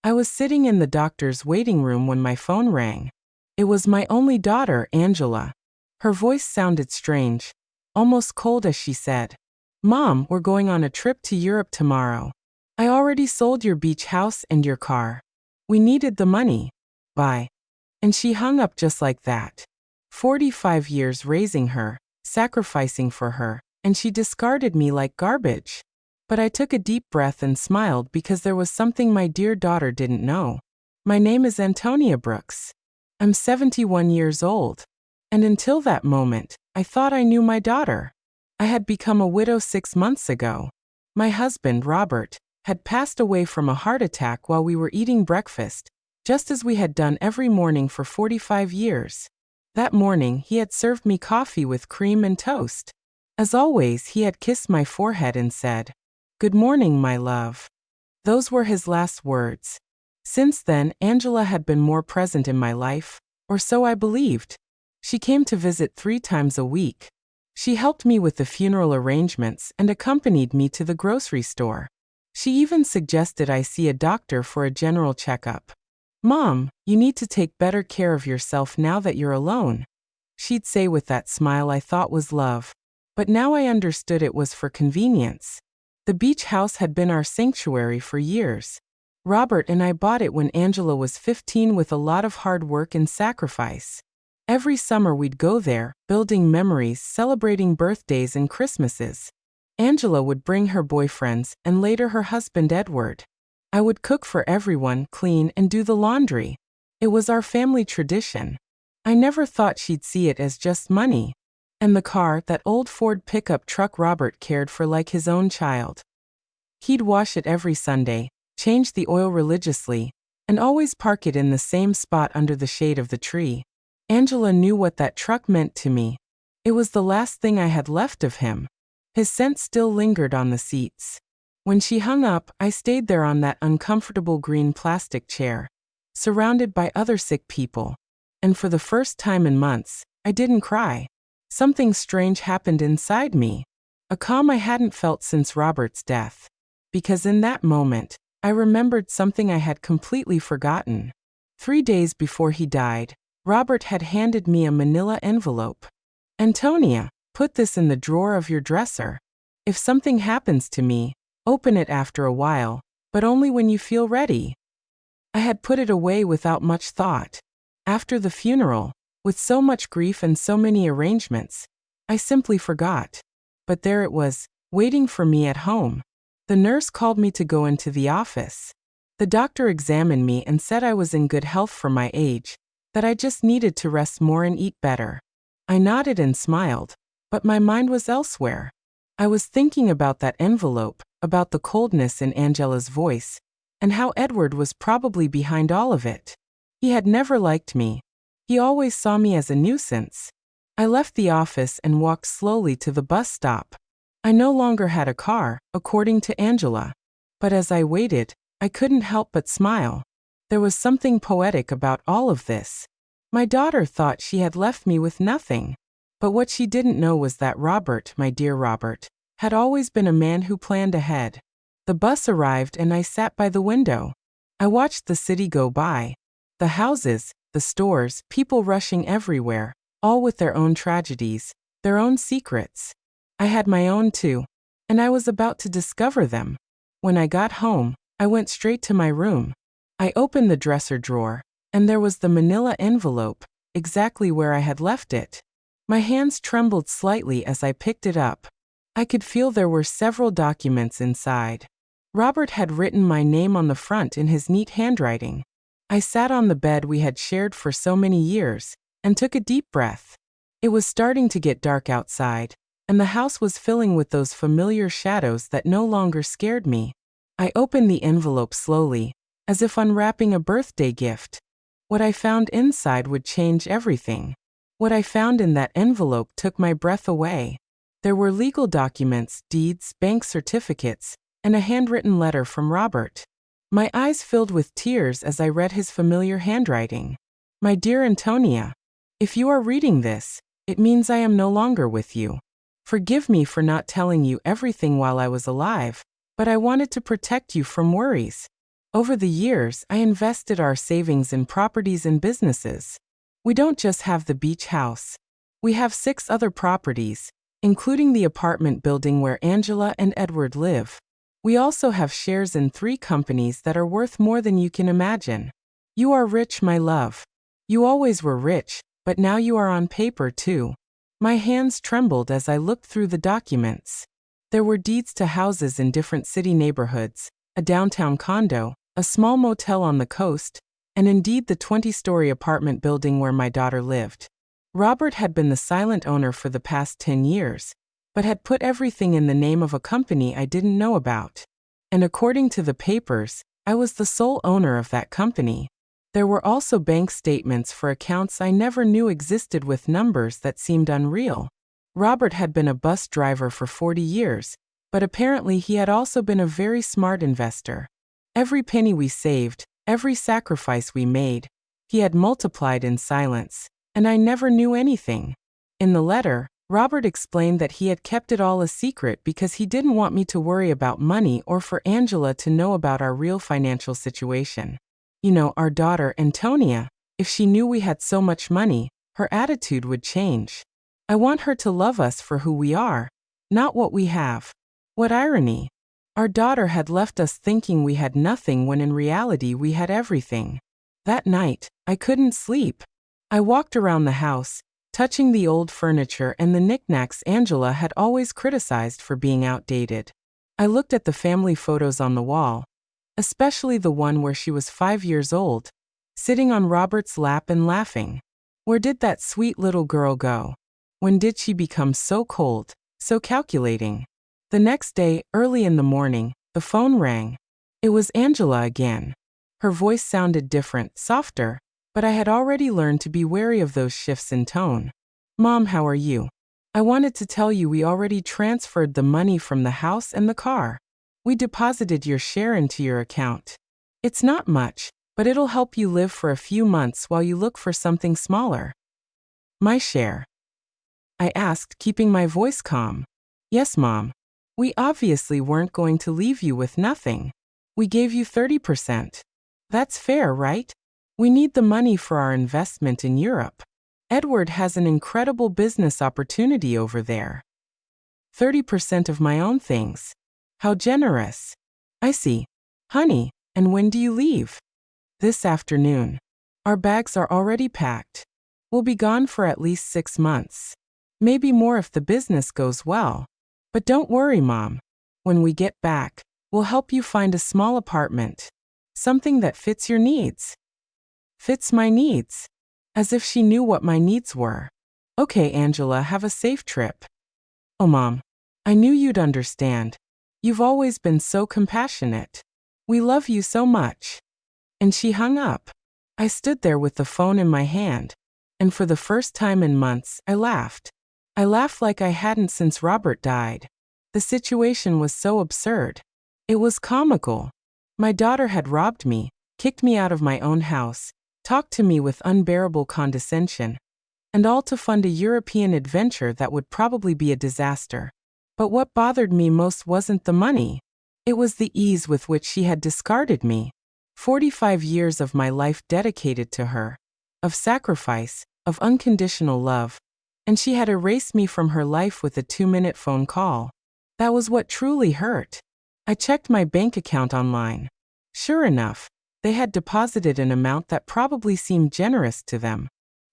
I was sitting in the doctor's waiting room when my phone rang. It was my only daughter, Angela. Her voice sounded strange, almost cold as she said, "Mom, we're going on a trip to Europe tomorrow. I already sold your beach house and your car. We needed the money. Bye." And she hung up just like that. 45 years raising her, sacrificing for her, and she discarded me like garbage. But I took a deep breath and smiled because there was something my dear daughter didn't know. My name is Antonia Brooks. I'm 71 years old. And until that moment, I thought I knew my daughter. I had become a widow 6 months ago. My husband, Robert, had passed away from a heart attack while we were eating breakfast, just as we had done every morning for 45 years. That morning, he had served me coffee with cream and toast. As always, he had kissed my forehead and said, "Good morning, my love." Those were his last words. Since then, Angela had been more present in my life, or so I believed. She came to visit 3 times a week. She helped me with the funeral arrangements and accompanied me to the grocery store. She even suggested I see a doctor for a general checkup. "Mom, you need to take better care of yourself now that you're alone," she'd say with that smile I thought was love. But now I understood it was for convenience. The beach house had been our sanctuary for years. Robert and I bought it when Angela was 15 with a lot of hard work and sacrifice. Every summer we'd go there, building memories, celebrating birthdays and Christmases. Angela would bring her boyfriends and later her husband Edward. I would cook for everyone, clean, and do the laundry. It was our family tradition. I never thought she'd see it as just money. And the car, that old Ford pickup truck Robert cared for like his own child. He'd wash it every Sunday, change the oil religiously, and always park it in the same spot under the shade of the tree. Angela knew what that truck meant to me. It was the last thing I had left of him. His scent still lingered on the seats. When she hung up, I stayed there on that uncomfortable green plastic chair, surrounded by other sick people. And for the first time in months, I didn't cry. Something strange happened inside me. A calm I hadn't felt since Robert's death. Because in that moment, I remembered something I had completely forgotten. 3 days before he died, Robert had handed me a manila envelope. "Antonia, put this in the drawer of your dresser. If something happens to me, open it after a while, but only when you feel ready." I had put it away without much thought. After the funeral, with so much grief and so many arrangements, I simply forgot. But there it was, waiting for me at home. The nurse called me to go into the office. The doctor examined me and said I was in good health for my age, that I just needed to rest more and eat better. I nodded and smiled, but my mind was elsewhere. I was thinking about that envelope, about the coldness in Angela's voice, and how Edward was probably behind all of it. He had never liked me. He always saw me as a nuisance. I left the office and walked slowly to the bus stop. I no longer had a car, according to Angela. But as I waited, I couldn't help but smile. There was something poetic about all of this. My daughter thought she had left me with nothing. But what she didn't know was that Robert, my dear Robert, had always been a man who planned ahead. The bus arrived and I sat by the window. I watched the city go by. The houses, the stores, people rushing everywhere, all with their own tragedies, their own secrets. I had my own too, and I was about to discover them. When I got home, I went straight to my room. I opened the dresser drawer, and there was the manila envelope, exactly where I had left it. My hands trembled slightly as I picked it up. I could feel there were several documents inside. Robert had written my name on the front in his neat handwriting. I sat on the bed we had shared for so many years, and took a deep breath. It was starting to get dark outside, and the house was filling with those familiar shadows that no longer scared me. I opened the envelope slowly, as if unwrapping a birthday gift. What I found inside would change everything. What I found in that envelope took my breath away. There were legal documents, deeds, bank certificates, and a handwritten letter from Robert. My eyes filled with tears as I read his familiar handwriting. "My dear Antonia, if you are reading this, it means I am no longer with you. Forgive me for not telling you everything while I was alive, but I wanted to protect you from worries. Over the years, I invested our savings in properties and businesses. We don't just have the beach house. We have 6 other properties, including the apartment building where Angela and Edward live. We also have shares in 3 companies that are worth more than you can imagine. You are rich, my love. You always were rich, but now you are on paper too. My hands trembled as I looked through the documents. There were deeds to houses in different city neighborhoods, a downtown condo, a small motel on the coast, and indeed the 20-story apartment building where my daughter lived. Robert had been the silent owner for the past 10 years, but had put everything in the name of a company I didn't know about. And according to the papers, I was the sole owner of that company. There were also bank statements for accounts I never knew existed with numbers that seemed unreal. Robert had been a bus driver for 40 years, but apparently he had also been a very smart investor. Every penny we saved, every sacrifice we made, he had multiplied in silence, and I never knew anything. In the letter, Robert explained that he had kept it all a secret because he didn't want me to worry about money or for Angela to know about our real financial situation. You know, our daughter, Antonia, if she knew we had so much money, her attitude would change. I want her to love us for who we are, not what we have. What irony! Our daughter had left us thinking we had nothing when in reality we had everything. That night, I couldn't sleep. I walked around the house, touching the old furniture and the knickknacks Angela had always criticized for being outdated. I looked at the family photos on the wall, especially the one where she was 5 years old, sitting on Robert's lap and laughing. Where did that sweet little girl go? When did she become so cold, so calculating? The next day, early in the morning, the phone rang. It was Angela again. Her voice sounded different, softer, but I had already learned to be wary of those shifts in tone. Mom, how are you? I wanted to tell you we already transferred the money from the house and the car. We deposited your share into your account. It's not much, but it'll help you live for a few months while you look for something smaller. My share? I asked, keeping my voice calm. Yes, Mom. We obviously weren't going to leave you with nothing. We gave you 30%. That's fair, right? We need the money for our investment in Europe. Edward has an incredible business opportunity over there. 30% of my own things. How generous. I see. Honey, and when do you leave? This afternoon. Our bags are already packed. We'll be gone for at least 6 months. Maybe more if the business goes well. But don't worry, Mom. When we get back, we'll help you find a small apartment. Something that fits your needs. Fits my needs. As if she knew what my needs were. Okay, Angela, have a safe trip. Oh, Mom. I knew you'd understand. You've always been so compassionate. We love you so much. And she hung up. I stood there with the phone in my hand, and for the first time in months, I laughed. I laughed like I hadn't since Robert died. The situation was so absurd. It was comical. My daughter had robbed me, kicked me out of my own house, talked to me with unbearable condescension, and all to fund a European adventure that would probably be a disaster. But what bothered me most wasn't the money. It was the ease with which she had discarded me. 45 years of my life dedicated to her, of sacrifice, of unconditional love, and she had erased me from her life with a 2-minute phone call. That was what truly hurt. I checked my bank account online. Sure enough, they had deposited an amount that probably seemed generous to them,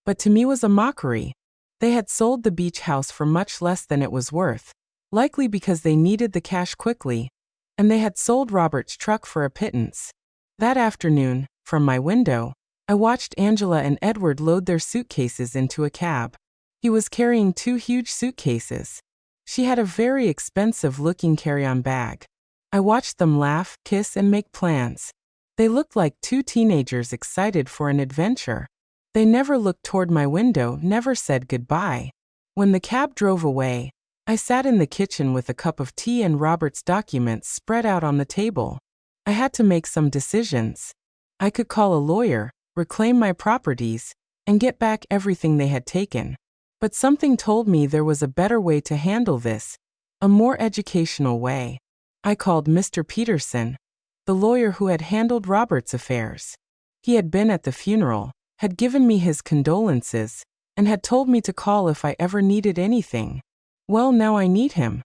but to me was a mockery. They had sold the beach house for much less than it was worth, likely because they needed the cash quickly, and they had sold Robert's truck for a pittance. That afternoon, from my window, I watched Angela and Edward load their suitcases into a cab. He was carrying 2 huge suitcases. She had a very expensive-looking carry-on bag. I watched them laugh, kiss, and make plans. They looked like 2 teenagers excited for an adventure. They never looked toward my window, never said goodbye. When the cab drove away, I sat in the kitchen with a cup of tea and Robert's documents spread out on the table. I had to make some decisions. I could call a lawyer, reclaim my properties, and get back everything they had taken. But something told me there was a better way to handle this, a more educational way. I called Mr. Peterson. the lawyer who had handled Robert's affairs. He had been at the funeral, had given me his condolences, and had told me to call if I ever needed anything. Well, now I need him.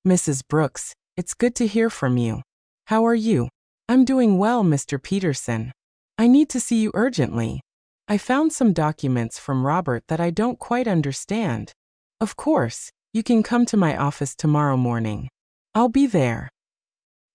Mrs. Brooks, it's good to hear from you. How are you? I'm doing well, Mr. Peterson. I need to see you urgently. I found some documents from Robert that I don't quite understand. Of course, you can come to my office tomorrow morning. I'll be there.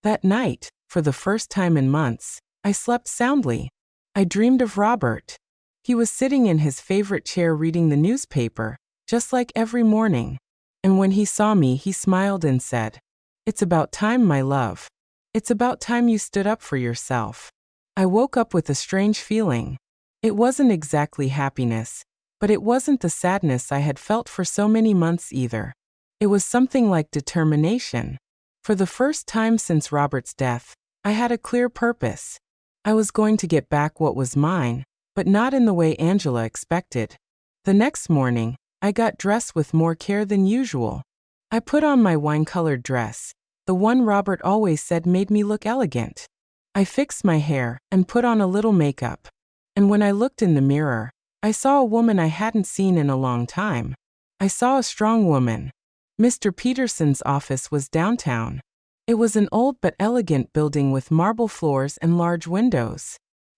That night, for the first time in months, I slept soundly. I dreamed of Robert. He was sitting in his favorite chair reading the newspaper, just like every morning. And when he saw me, he smiled and said, "It's about time, my love. It's about time you stood up for yourself." I woke up with a strange feeling. It wasn't exactly happiness, but it wasn't the sadness I had felt for so many months either. It was something like determination. For the first time since Robert's death, I had a clear purpose. I was going to get back what was mine, but not in the way Angela expected. The next morning, I got dressed with more care than usual. I put on my wine-colored dress, the one Robert always said made me look elegant. I fixed my hair and put on a little makeup. And when I looked in the mirror, I saw a woman I hadn't seen in a long time. I saw a strong woman. Mr. Peterson's office was downtown. It was an old but elegant building with marble floors and large windows.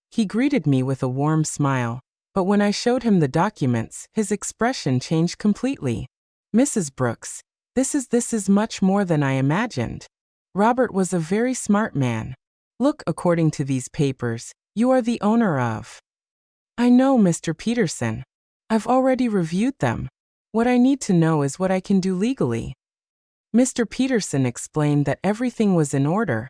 He greeted me with a warm smile, but when I showed him the documents, his expression changed completely. "Mrs. Brooks, this is much more than I imagined. Robert was a very smart man. Look, according to these papers, you are the owner of." "I know, Mr. Peterson. I've already reviewed them. What I need to know is what I can do legally." Mr. Peterson explained that everything was in order,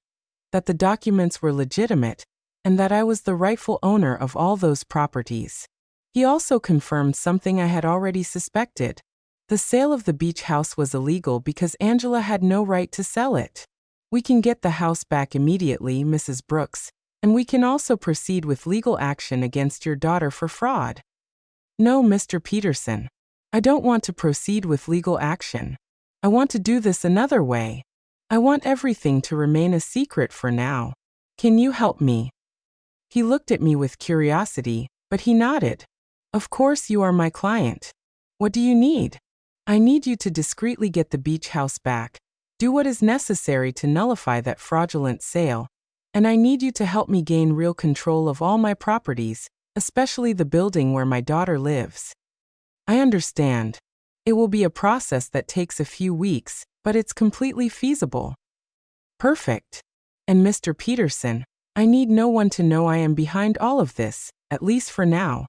that the documents were legitimate, and that I was the rightful owner of all those properties. He also confirmed something I had already suspected. The sale of the beach house was illegal because Angela had no right to sell it. "We can get the house back immediately, Mrs. Brooks, and we can also proceed with legal action against your daughter for fraud." "No, Mr. Peterson. I don't want to proceed with legal action. I want to do this another way. I want everything to remain a secret for now. Can you help me?" He looked at me with curiosity, but he nodded. "Of course, you are my client. What do you need?" "I need you to discreetly get the beach house back, do what is necessary to nullify that fraudulent sale, and I need you to help me gain real control of all my properties, especially the building where my daughter lives." "I understand. It will be a process that takes a few weeks, but it's completely feasible." "Perfect. And Mr. Peterson, I need no one to know I am behind all of this, at least for now."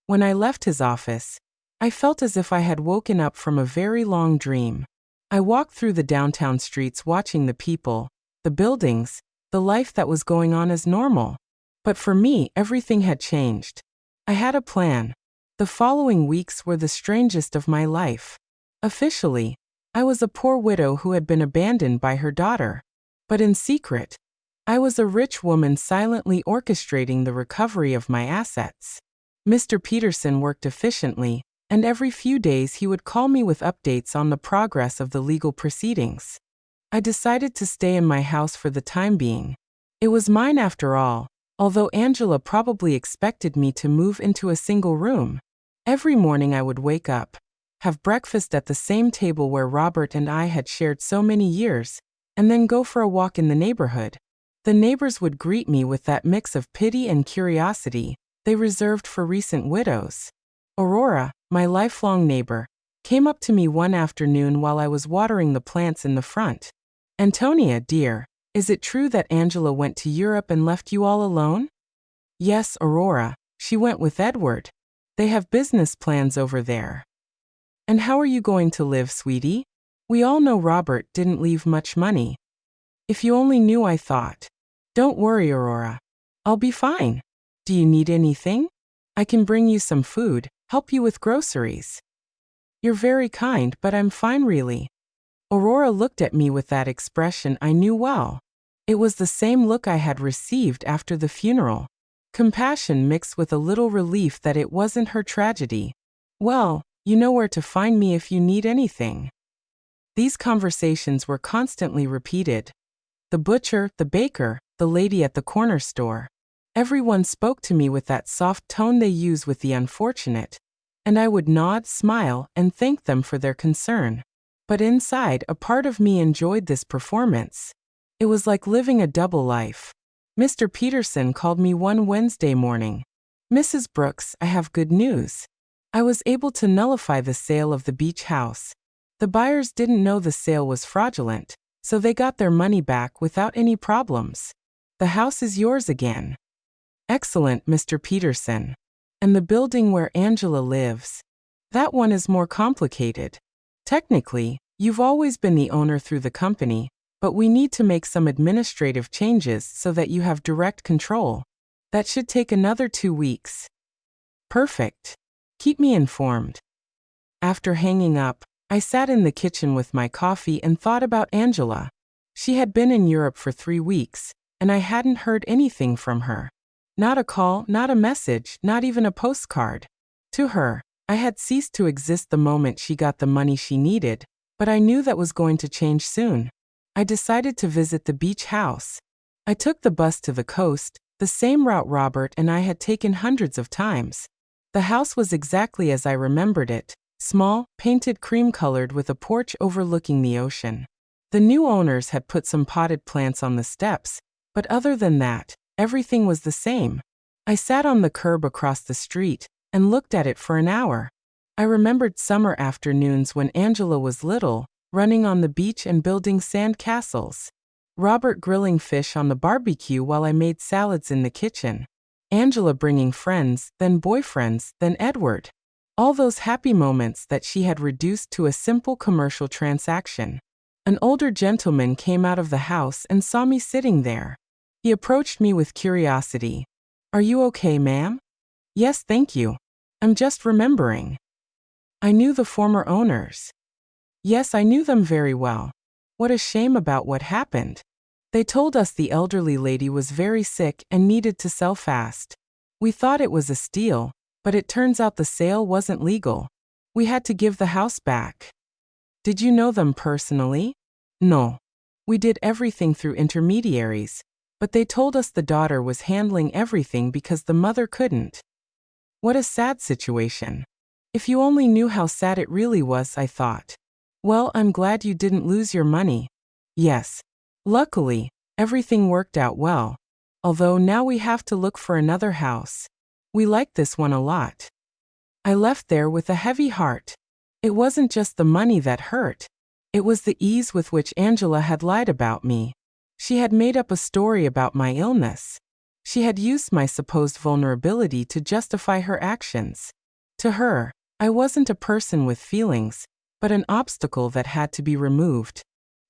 When I left his office, I felt as if I had woken up from a very long dream. I walked through the downtown streets watching the people, the buildings, the life that was going on as normal. But for me, everything had changed. I had a plan. The following weeks were the strangest of my life. Officially, I was a poor widow who had been abandoned by her daughter. But in secret, I was a rich woman silently orchestrating the recovery of my assets. Mr. Peterson worked efficiently, and every few days he would call me with updates on the progress of the legal proceedings. I decided to stay in my house for the time being. It was mine after all, although Angela probably expected me to move into a single room. Every morning I would wake up, have breakfast at the same table where Robert and I had shared so many years, and then go for a walk in the neighborhood. The neighbors would greet me with that mix of pity and curiosity they reserved for recent widows. Aurora, my lifelong neighbor, came up to me one afternoon while I was watering the plants in the front. "Antonia, dear, is it true that Angela went to Europe and left you all alone?" "Yes, Aurora, she went with Edward. They have business plans over there." "And how are you going to live, sweetie? We all know Robert didn't leave much money." "If you only knew," I thought. "Don't worry, Aurora. I'll be fine. Do you need anything? I can bring you some food, help you with groceries." "You're very kind, but I'm fine really." Aurora looked at me with that expression I knew well. It was the same look I had received after the funeral. Compassion mixed with a little relief that it wasn't her tragedy. "Well, you know where to find me if you need anything." These conversations were constantly repeated. The butcher, the baker, the lady at the corner store. Everyone spoke to me with that soft tone they use with the unfortunate, and I would nod, smile, and thank them for their concern. But inside, a part of me enjoyed this performance. It was like living a double life. Mr. Peterson called me one Wednesday morning. "Mrs. Brooks, I have good news. I was able to nullify the sale of the beach house. The buyers didn't know the sale was fraudulent, so they got their money back without any problems. The house is yours again." "Excellent, Mr. Peterson. And the building where Angela lives? That one is more complicated. Technically, you've always been the owner through the company, but we need to make some administrative changes so that you have direct control. That should take another 2 weeks." "Perfect. Keep me informed." After hanging up, I sat in the kitchen with my coffee and thought about Angela. She had been in Europe for 3 weeks, and I hadn't heard anything from her. Not a call, not a message, not even a postcard. To her, I had ceased to exist the moment she got the money she needed, but I knew that was going to change soon. I decided to visit the beach house. I took the bus to the coast, the same route Robert and I had taken hundreds of times. The house was exactly as I remembered it, small, painted cream-colored with a porch overlooking the ocean. The new owners had put some potted plants on the steps, but other than that, everything was the same. I sat on the curb across the street and looked at it for an hour. I remembered summer afternoons when Angela was little, running on the beach and building sand castles. Robert grilling fish on the barbecue while I made salads in the kitchen. Angela bringing friends, then boyfriends, then Edward. All those happy moments that she had reduced to a simple commercial transaction. An older gentleman came out of the house and saw me sitting there. He approached me with curiosity. "Are you okay, ma'am?" "Yes, thank you. I'm just remembering." I knew the former owners. Yes, I knew them very well. What a shame about what happened. They told us the elderly lady was very sick and needed to sell fast. We thought it was a steal, but it turns out the sale wasn't legal. We had to give the house back. Did you know them personally? No. We did everything through intermediaries, but they told us the daughter was handling everything because the mother couldn't. What a sad situation. If you only knew how sad it really was, I thought. Well, I'm glad you didn't lose your money. Yes. Luckily, everything worked out well. Although now we have to look for another house. We like this one a lot. I left there with a heavy heart. It wasn't just the money that hurt. It was the ease with which Angela had lied about me. She had made up a story about my illness. She had used my supposed vulnerability to justify her actions. To her, I wasn't a person with feelings, but an obstacle that had to be removed.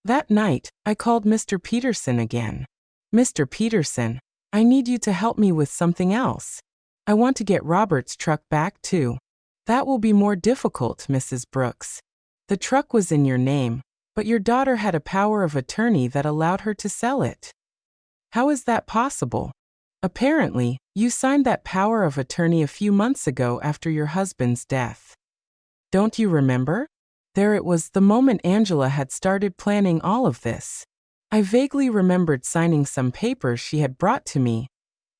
That night, I called Mr. Peterson again. "Mr. Peterson, I need you to help me with something else. I want to get Robert's truck back too." "That will be more difficult, Mrs. Brooks. The truck was in your name, but your daughter had a power of attorney that allowed her to sell it." "How is that possible?" "Apparently, you signed that power of attorney a few months ago after your husband's death. Don't you remember? There it was the moment Angela had started planning all of this. I vaguely remembered signing some papers she had brought to me,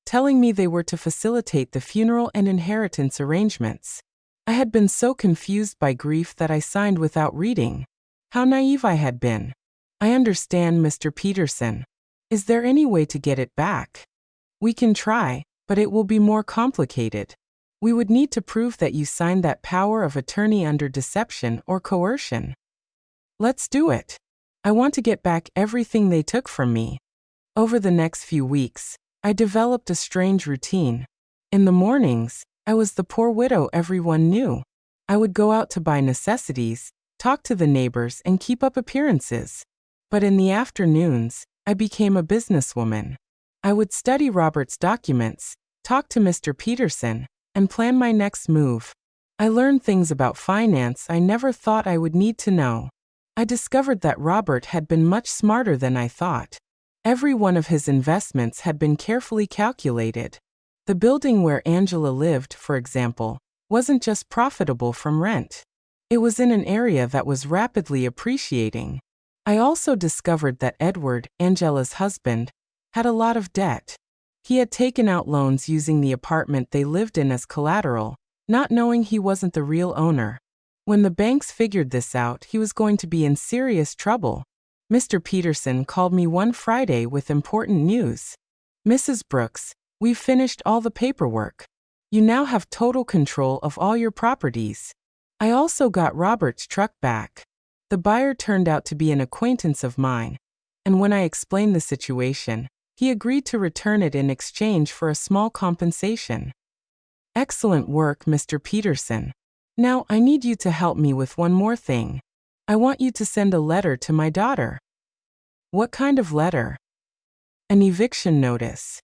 telling me they were to facilitate the funeral and inheritance arrangements. I had been so confused by grief that I signed without reading. How naive I had been. I understand, Mr. Peterson. Is there any way to get it back? We can try, but it will be more complicated. We would need to prove that you signed that power of attorney under deception or coercion. Let's do it. I want to get back everything they took from me." Over the next few weeks, I developed a strange routine. In the mornings, I was the poor widow everyone knew. I would go out to buy necessities, talk to the neighbors, and keep up appearances. But in the afternoons, I became a businesswoman. I would study Robert's documents, talk to Mr. Peterson, and plan my next move. I learned things about finance I never thought I would need to know. I discovered that Robert had been much smarter than I thought. Every one of his investments had been carefully calculated. The building where Angela lived, for example, wasn't just profitable from rent. It was in an area that was rapidly appreciating. I also discovered that Edward, Angela's husband, had a lot of debt. He had taken out loans using the apartment they lived in as collateral, not knowing he wasn't the real owner. When the banks figured this out, he was going to be in serious trouble. Mr. Peterson called me one Friday with important news. "Mrs. Brooks, we've finished all the paperwork. You now have total control of all your properties. I also got Robert's truck back." The buyer turned out to be an acquaintance of mine, and when I explained the situation, he agreed to return it in exchange for a small compensation. "Excellent work, Mr. Peterson. Now I need you to help me with one more thing. I want you to send a letter to my daughter." "What kind of letter?" "An eviction notice."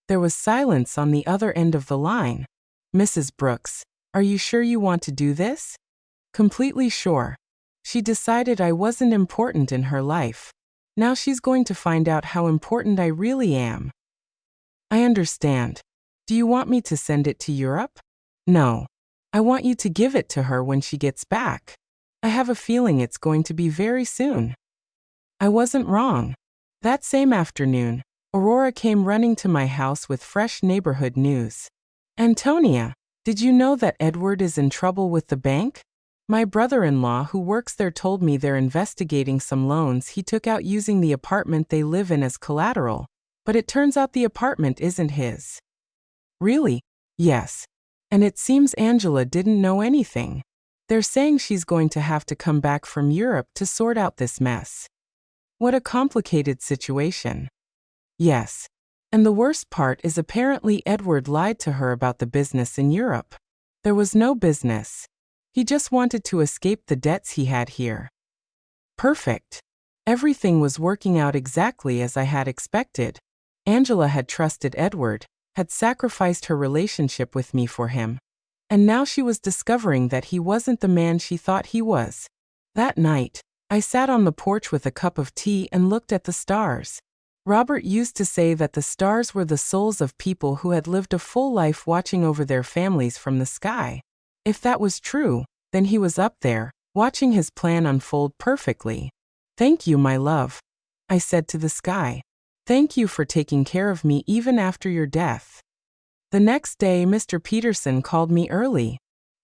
There was silence on the other end of the line. "Mrs. Brooks, are you sure you want to do this?" "Completely sure. She decided I wasn't important in her life. Now she's going to find out how important I really am." "I understand. Do you want me to send it to Europe?" "No. I want you to give it to her when she gets back. I have a feeling it's going to be very soon." I wasn't wrong. That same afternoon, Aurora came running to my house with fresh neighborhood news. "Antonia, did you know that Edward is in trouble with the bank? My brother-in-law who works there told me they're investigating some loans he took out using the apartment they live in as collateral, but it turns out the apartment isn't his." "Really?" "Yes. And it seems Angela didn't know anything. They're saying she's going to have to come back from Europe to sort out this mess." What a complicated situation. Yes. And the worst part is apparently Edward lied to her about the business in Europe. There was no business. He just wanted to escape the debts he had here. Perfect. Everything was working out exactly as I had expected. Angela had trusted Edward, had sacrificed her relationship with me for him, and now she was discovering that he wasn't the man she thought he was. That night, I sat on the porch with a cup of tea and looked at the stars. Robert used to say that the stars were the souls of people who had lived a full life watching over their families from the sky. If that was true, then he was up there, watching his plan unfold perfectly. "Thank you, my love," I said to the sky. "Thank you for taking care of me even after your death." The next day, Mr. Peterson called me early.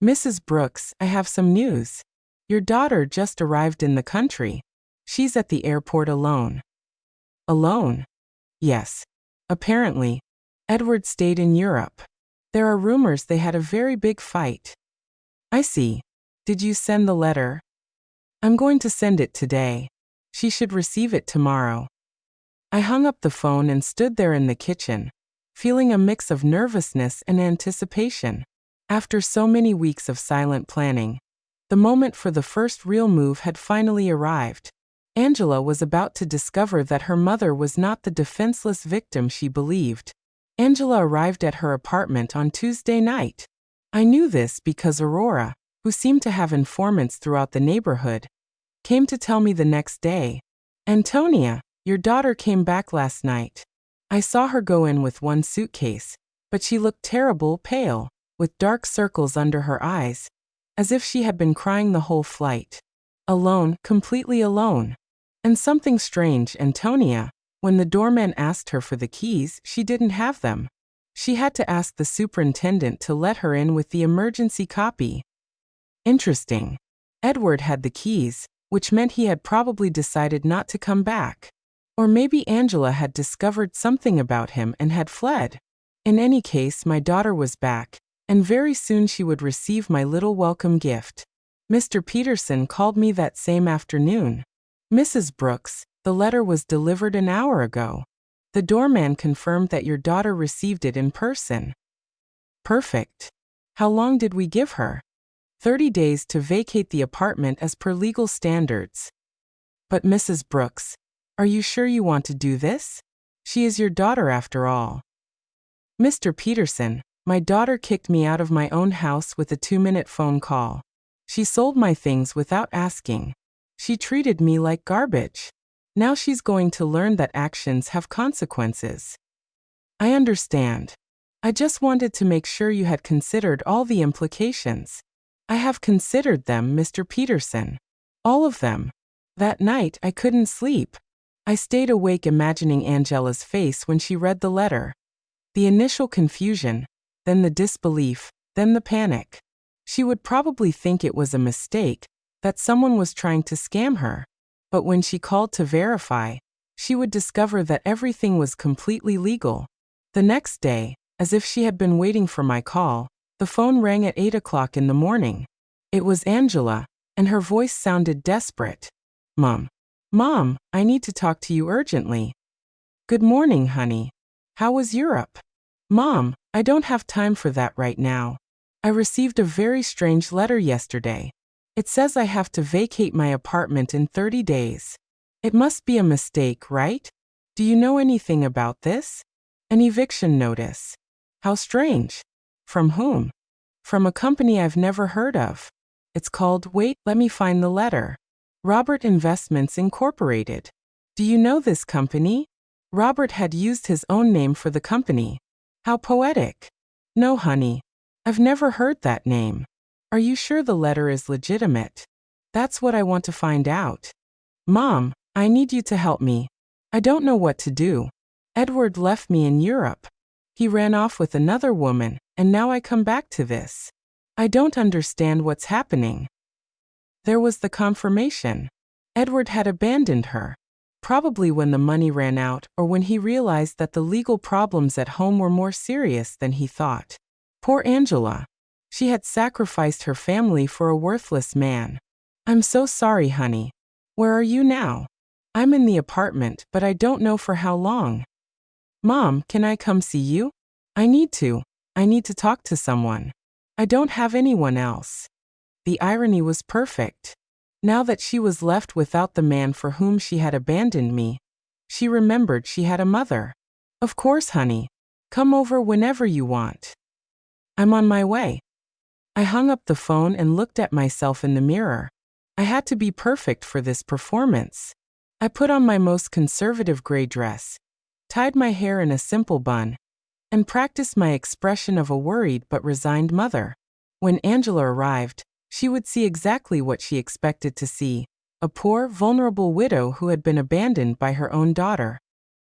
"Mrs. Brooks, I have some news. Your daughter just arrived in the country. She's at the airport alone." "Alone?" "Yes. Apparently, Edward stayed in Europe. There are rumors they had a very big fight." "I see. Did you send the letter?" "I'm going to send it today. She should receive it tomorrow." I hung up the phone and stood there in the kitchen, feeling a mix of nervousness and anticipation. After so many weeks of silent planning, the moment for the first real move had finally arrived. Angela was about to discover that her mother was not the defenseless victim she believed. Angela arrived at her apartment on Tuesday night. I knew this because Aurora, who seemed to have informants throughout the neighborhood, came to tell me the next day. "Antonia, your daughter came back last night. I saw her go in with one suitcase, but she looked terrible pale, with dark circles under her eyes, as if she had been crying the whole flight. Alone, completely alone. And something strange, Antonia, when the doorman asked her for the keys, she didn't have them. She had to ask the superintendent to let her in with the emergency copy." Interesting. Edward had the keys, which meant he had probably decided not to come back. Or maybe Angela had discovered something about him and had fled. In any case, my daughter was back, and very soon she would receive my little welcome gift. Mr. Peterson called me that same afternoon. "Mrs. Brooks, the letter was delivered an hour ago. The doorman confirmed that your daughter received it in person." "Perfect. How long did we give her?" 30 days to vacate the apartment as per legal standards." "But Mrs. Brooks, are you sure you want to do this? She is your daughter after all." "Mr. Peterson, my daughter kicked me out of my own house with a 2-minute phone call. She sold my things without asking. She treated me like garbage. Now she's going to learn that actions have consequences." "I understand. I just wanted to make sure you had considered all the implications." "I have considered them, Mr. Peterson. All of them. That night I couldn't sleep. I stayed awake imagining Angela's face when she read the letter. The initial confusion, then the disbelief, then the panic. She would probably think it was a mistake, that someone was trying to scam her. But when she called to verify, she would discover that everything was completely legal. The next day, as if she had been waiting for my call, the phone rang at 8 o'clock in the morning. It was Angela, and her voice sounded desperate. Mom, I need to talk to you urgently. Good morning, honey. How was Europe? Mom, I don't have time for that right now. I received a very strange letter yesterday. It says I have to vacate my apartment in 30 days. It must be a mistake, right? Do you know anything about this? An eviction notice. How strange. From whom? From a company I've never heard of. It's called, wait, let me find the letter. Robert Investments Incorporated. Do you know this company? Robert had used his own name for the company. How poetic. No, honey. I've never heard that name. Are you sure the letter is legitimate? That's what I want to find out. Mom, I need you to help me. I don't know what to do. Edward left me in Europe. He ran off with another woman, and now I come back to this. I don't understand what's happening. There was the confirmation. Edward had abandoned her. Probably when the money ran out, or when he realized that the legal problems at home were more serious than he thought. Poor Angela. She had sacrificed her family for a worthless man. I'm so sorry, honey. Where are you now? I'm in the apartment, but I don't know for how long. Mom, can I come see you? I need to talk to someone. I don't have anyone else. The irony was perfect. Now that she was left without the man for whom she had abandoned me, she remembered she had a mother. Of course, honey. Come over whenever you want. I'm on my way. I hung up the phone and looked at myself in the mirror. I had to be perfect for this performance. I put on my most conservative gray dress, tied my hair in a simple bun, and practiced my expression of a worried but resigned mother. When Angela arrived, she would see exactly what she expected to see, a poor, vulnerable widow who had been abandoned by her own daughter.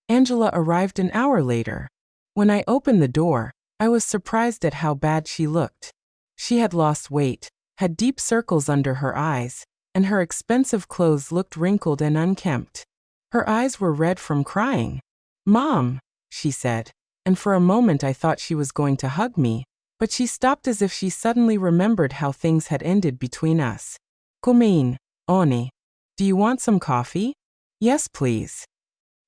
Angela arrived an hour later. When I opened the door, I was surprised at how bad she looked. She had lost weight, had deep circles under her eyes, and her expensive clothes looked wrinkled and unkempt. Her eyes were red from crying. Mom, she said, and for a moment I thought she was going to hug me, but she stopped as if she suddenly remembered how things had ended between us. Come Oni. Do you want some coffee? Yes, please.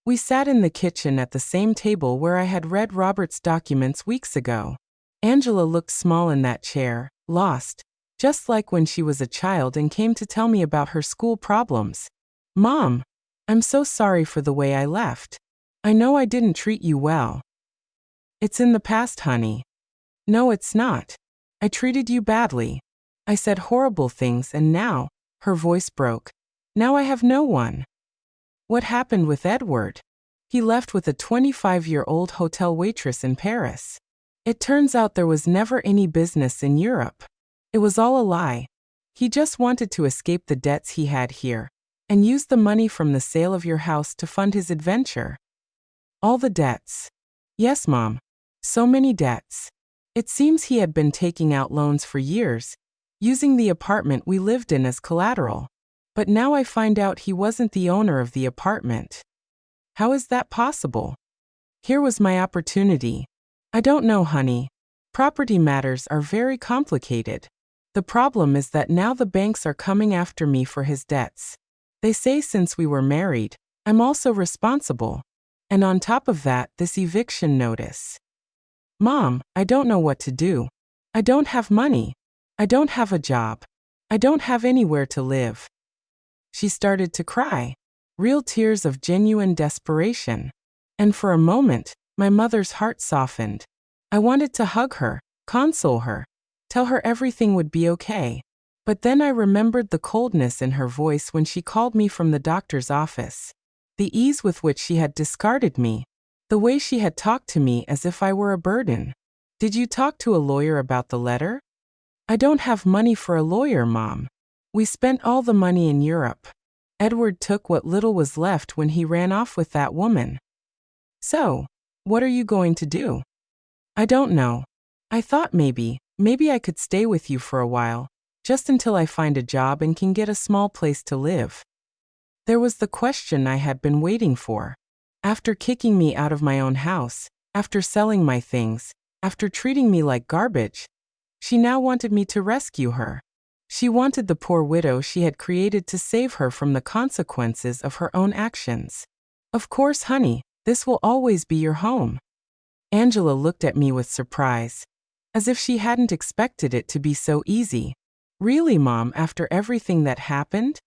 We sat in the kitchen at the same table where I had read Robert's documents weeks ago. Angela looked small in that chair, lost, just like when she was a child and came to tell me about her school problems. Mom, I'm so sorry for the way I left. I know I didn't treat you well. It's in the past, honey. No, it's not. I treated you badly. I said horrible things and now, her voice broke. Now I have no one. What happened with Edward? He left with a 25-year-old hotel waitress in Paris. It turns out there was never any business in Europe. It was all a lie. He just wanted to escape the debts he had here, and used the money from the sale of your house to fund his adventure. All the debts. Yes, Mom. So many debts. It seems he had been taking out loans for years, using the apartment we lived in as collateral. But now I find out he wasn't the owner of the apartment. How is that possible? Here was my opportunity. I don't know, honey. Property matters are very complicated. The problem is that now the banks are coming after me for his debts. They say since we were married, I'm also responsible. And on top of that, this eviction notice. Mom, I don't know what to do. I don't have money. I don't have a job. I don't have anywhere to live. She started to cry, real tears of genuine desperation. And for a moment, my mother's heart softened. I wanted to hug her, console her, tell her everything would be okay. But then I remembered the coldness in her voice when she called me from the doctor's office. The ease with which she had discarded me. The way she had talked to me as if I were a burden. Did you talk to a lawyer about the letter? I don't have money for a lawyer, Mom. We spent all the money in Europe. Edward took what little was left when he ran off with that woman. So, what are you going to do? I don't know. I thought maybe I could stay with you for a while, just until I find a job and can get a small place to live. There was the question I had been waiting for. After kicking me out of my own house, after selling my things, after treating me like garbage, she now wanted me to rescue her. She wanted the poor widow she had created to save her from the consequences of her own actions. Of course, honey, this will always be your home. Angela looked at me with surprise, as if she hadn't expected it to be so easy. Really, Mom, after everything that happened?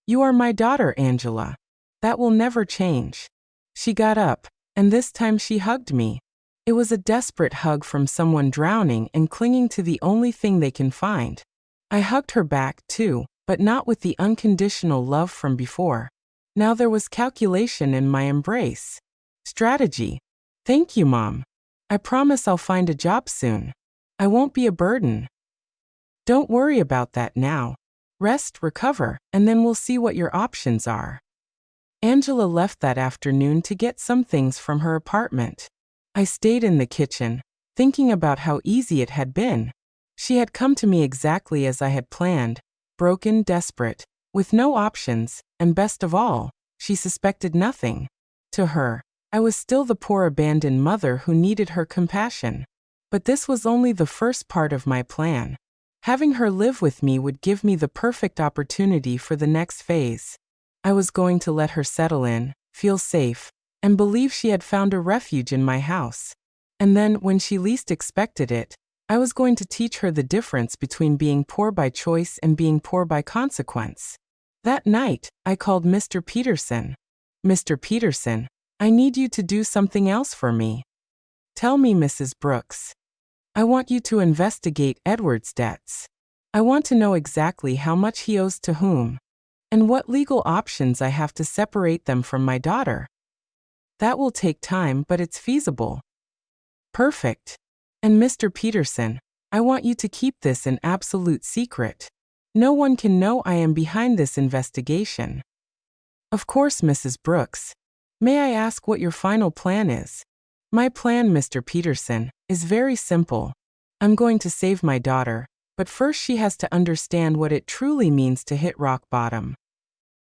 You are my daughter, Angela. That will never change. She got up, and this time she hugged me. It was a desperate hug from someone drowning and clinging to the only thing they can find. I hugged her back, too, but not with the unconditional love from before. Now there was calculation in my embrace. Strategy. Thank you, Mom. I promise I'll find a job soon. I won't be a burden. Don't worry about that now. Rest, recover, and then we'll see what your options are. Angela left that afternoon to get some things from her apartment. I stayed in the kitchen, thinking about how easy it had been. She had come to me exactly as I had planned, broken, desperate, with no options, and best of all, she suspected nothing. To her, I was still the poor abandoned mother who needed her compassion. But this was only the first part of my plan. Having her live with me would give me the perfect opportunity for the next phase. I was going to let her settle in, feel safe, and believe she had found a refuge in my house. And then, when she least expected it, I was going to teach her the difference between being poor by choice and being poor by consequence. That night, I called Mr. Peterson. Mr. Peterson, I need you to do something else for me. Tell me, Mrs. Brooks. I want you to investigate Edward's debts. I want to know exactly how much he owes to whom, and what legal options I have to separate them from my daughter. That will take time, but it's feasible. Perfect. And Mr. Peterson, I want you to keep this an absolute secret. No one can know I am behind this investigation. Of course, Mrs. Brooks. May I ask what your final plan is? My plan, Mr. Peterson, is very simple. I'm going to save my daughter, but first she has to understand what it truly means to hit rock bottom.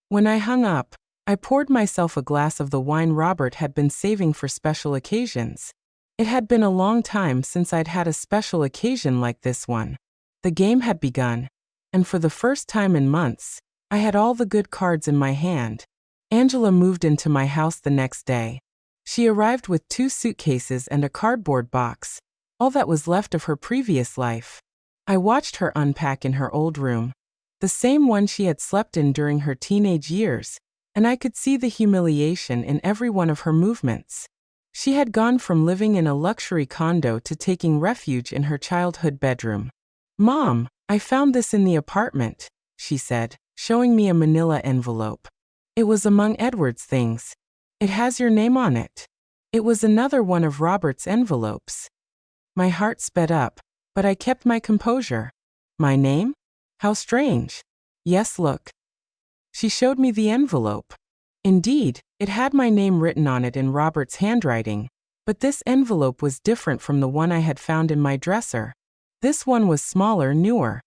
When I hung up, I poured myself a glass of the wine Robert had been saving for special occasions. It had been a long time since I'd had a special occasion like this one. The game had begun, and for the first time in months, I had all the good cards in my hand. Angela moved into my house the next day. She arrived with 2 suitcases and a cardboard box, all that was left of her previous life. I watched her unpack in her old room, the same one she had slept in during her teenage years, and I could see the humiliation in every one of her movements. She had gone from living in a luxury condo to taking refuge in her childhood bedroom. Mom, I found this in the apartment, she said, showing me a manila envelope. It was among Edward's things. It has your name on it. It was another one of Robert's envelopes. My heart sped up, but I kept my composure. My name? How strange. Yes, look. She showed me the envelope. Indeed, it had my name written on it in Robert's handwriting, but this envelope was different from the one I had found in my dresser. This one was smaller, newer.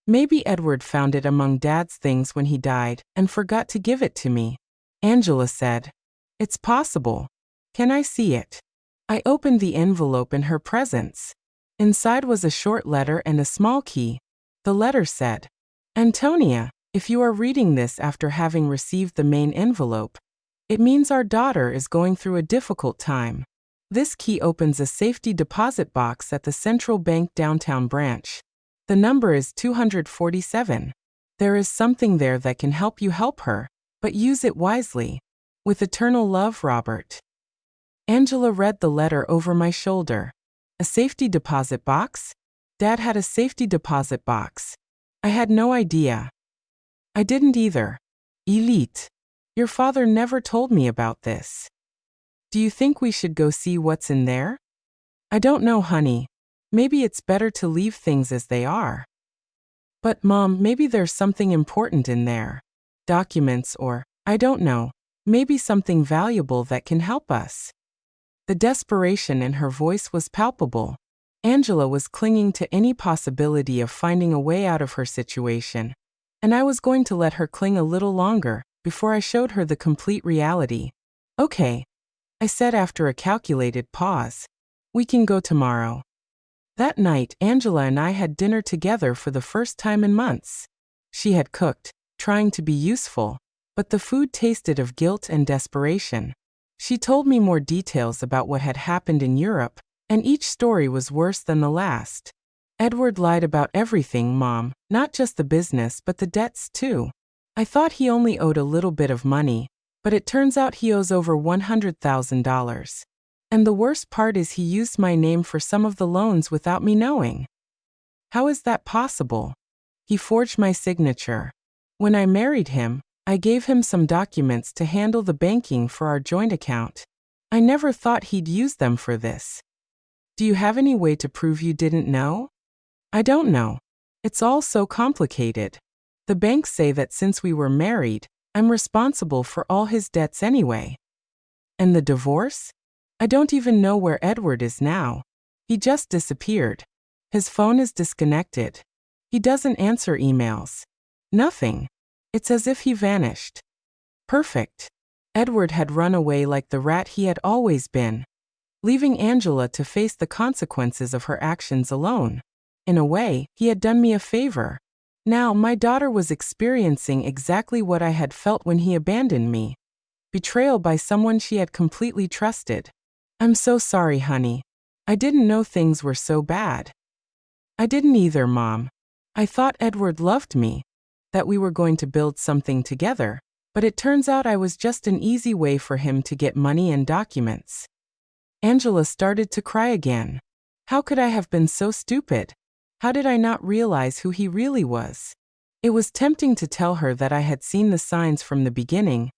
Maybe Edward found it among Dad's things when he died and forgot to give it to me. Angela said, "It's possible. Can I see it?" I opened the envelope in her presence. Inside was a short letter and a small key. The letter said, "Antonia, if you are reading this after having received the main envelope, it means our daughter is going through a difficult time. This key opens a safety deposit box at the Central Bank downtown branch. The number is 247. There is something there that can help you help her, but use it wisely. With eternal love, Robert." Angela read the letter over my shoulder. A safety deposit box? Dad had a safety deposit box. I had no idea. I didn't either. Elite. Your father never told me about this. Do you think we should go see what's in there? I don't know, honey. Maybe it's better to leave things as they are. But, Mom, maybe there's something important in there. Documents or, I don't know, maybe something valuable that can help us. The desperation in her voice was palpable. Angela was clinging to any possibility of finding a way out of her situation, and I was going to let her cling a little longer before I showed her the complete reality. Okay, I said after a calculated pause. We can go tomorrow. That night, Angela and I had dinner together for the first time in months. She had cooked, trying to be useful, but the food tasted of guilt and desperation. She told me more details about what had happened in Europe, and each story was worse than the last. Edward lied about everything, Mom, not just the business but the debts too. I thought he only owed a little bit of money, but it turns out he owes over $100,000. And the worst part is he used my name for some of the loans without me knowing. How is that possible? He forged my signature. When I married him, I gave him some documents to handle the banking for our joint account. I never thought he'd use them for this. Do you have any way to prove you didn't know? I don't know. It's all so complicated. The banks say that since we were married, I'm responsible for all his debts anyway. And the divorce? I don't even know where Edward is now. He just disappeared. His phone is disconnected. He doesn't answer emails. Nothing. It's as if he vanished. Perfect. Edward had run away like the rat he had always been, leaving Angela to face the consequences of her actions alone. In a way, he had done me a favor. Now, my daughter was experiencing exactly what I had felt when he abandoned me. Betrayal by someone she had completely trusted. I'm so sorry, honey. I didn't know things were so bad. I didn't either, Mom. I thought Edward loved me, that we were going to build something together, but it turns out I was just an easy way for him to get money and documents. Angela started to cry again. How could I have been so stupid? How did I not realize who he really was? It was tempting to tell her that I had seen the signs from the beginning,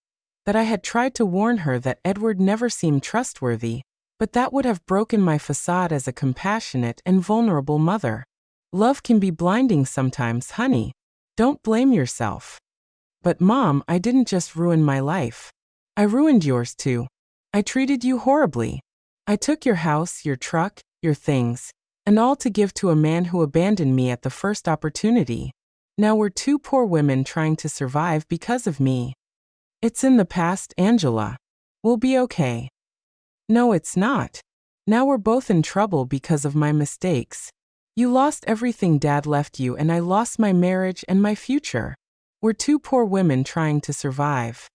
that I had tried to warn her that Edward never seemed trustworthy, but that would have broken my facade as a compassionate and vulnerable mother. Love can be blinding sometimes, honey. Don't blame yourself. But Mom, I didn't just ruin my life. I ruined yours too. I treated you horribly. I took your house, your truck, your things, and all to give to a man who abandoned me at the first opportunity. Now we're two poor women trying to survive because of me. It's in the past, Angela. We'll be okay. No, it's not. Now we're both in trouble because of my mistakes. You lost everything Dad left you, and I lost my marriage and my future. We're two poor women trying to survive.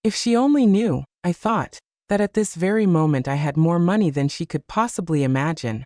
If she only knew, I thought, that at this very moment I had more money than she could possibly imagine,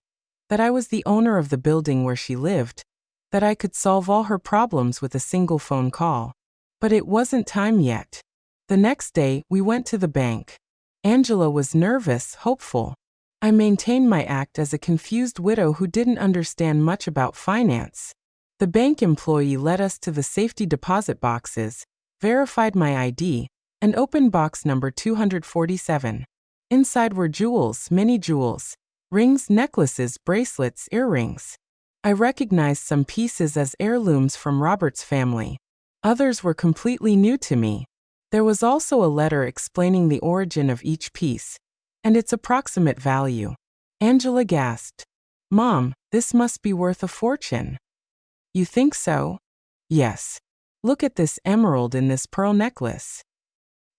that I was the owner of the building where she lived, that I could solve all her problems with a single phone call. But it wasn't time yet. The next day, we went to the bank. Angela was nervous, hopeful. I maintained my act as a confused widow who didn't understand much about finance. The bank employee led us to the safety deposit boxes, verified my ID, and opened box number 247. Inside were jewels, many jewels, rings, necklaces, bracelets, earrings. I recognized some pieces as heirlooms from Robert's family. Others were completely new to me. There was also a letter explaining the origin of each piece and its approximate value. Angela gasped. Mom, this must be worth a fortune. You think so? Yes. Look at this emerald in this pearl necklace.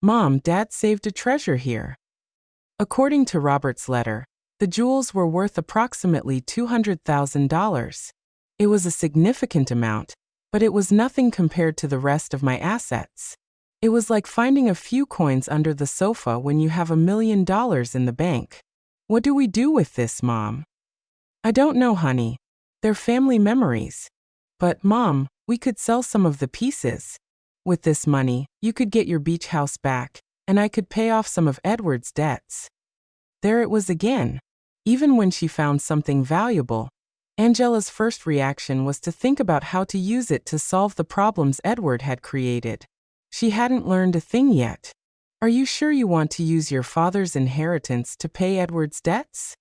Mom, Dad saved a treasure here. According to Robert's letter, the jewels were worth approximately $200,000. It was a significant amount, but it was nothing compared to the rest of my assets. It was like finding a few coins under the sofa when you have $1 million in the bank. What do we do with this, Mom? I don't know, honey. They're family memories. But, Mom, we could sell some of the pieces. With this money, you could get your beach house back, and I could pay off some of Edward's debts. There it was again. Even when she found something valuable, Angela's first reaction was to think about how to use it to solve the problems Edward had created. She hadn't learned a thing yet. Are you sure you want to use your father's inheritance to pay Edward's debts?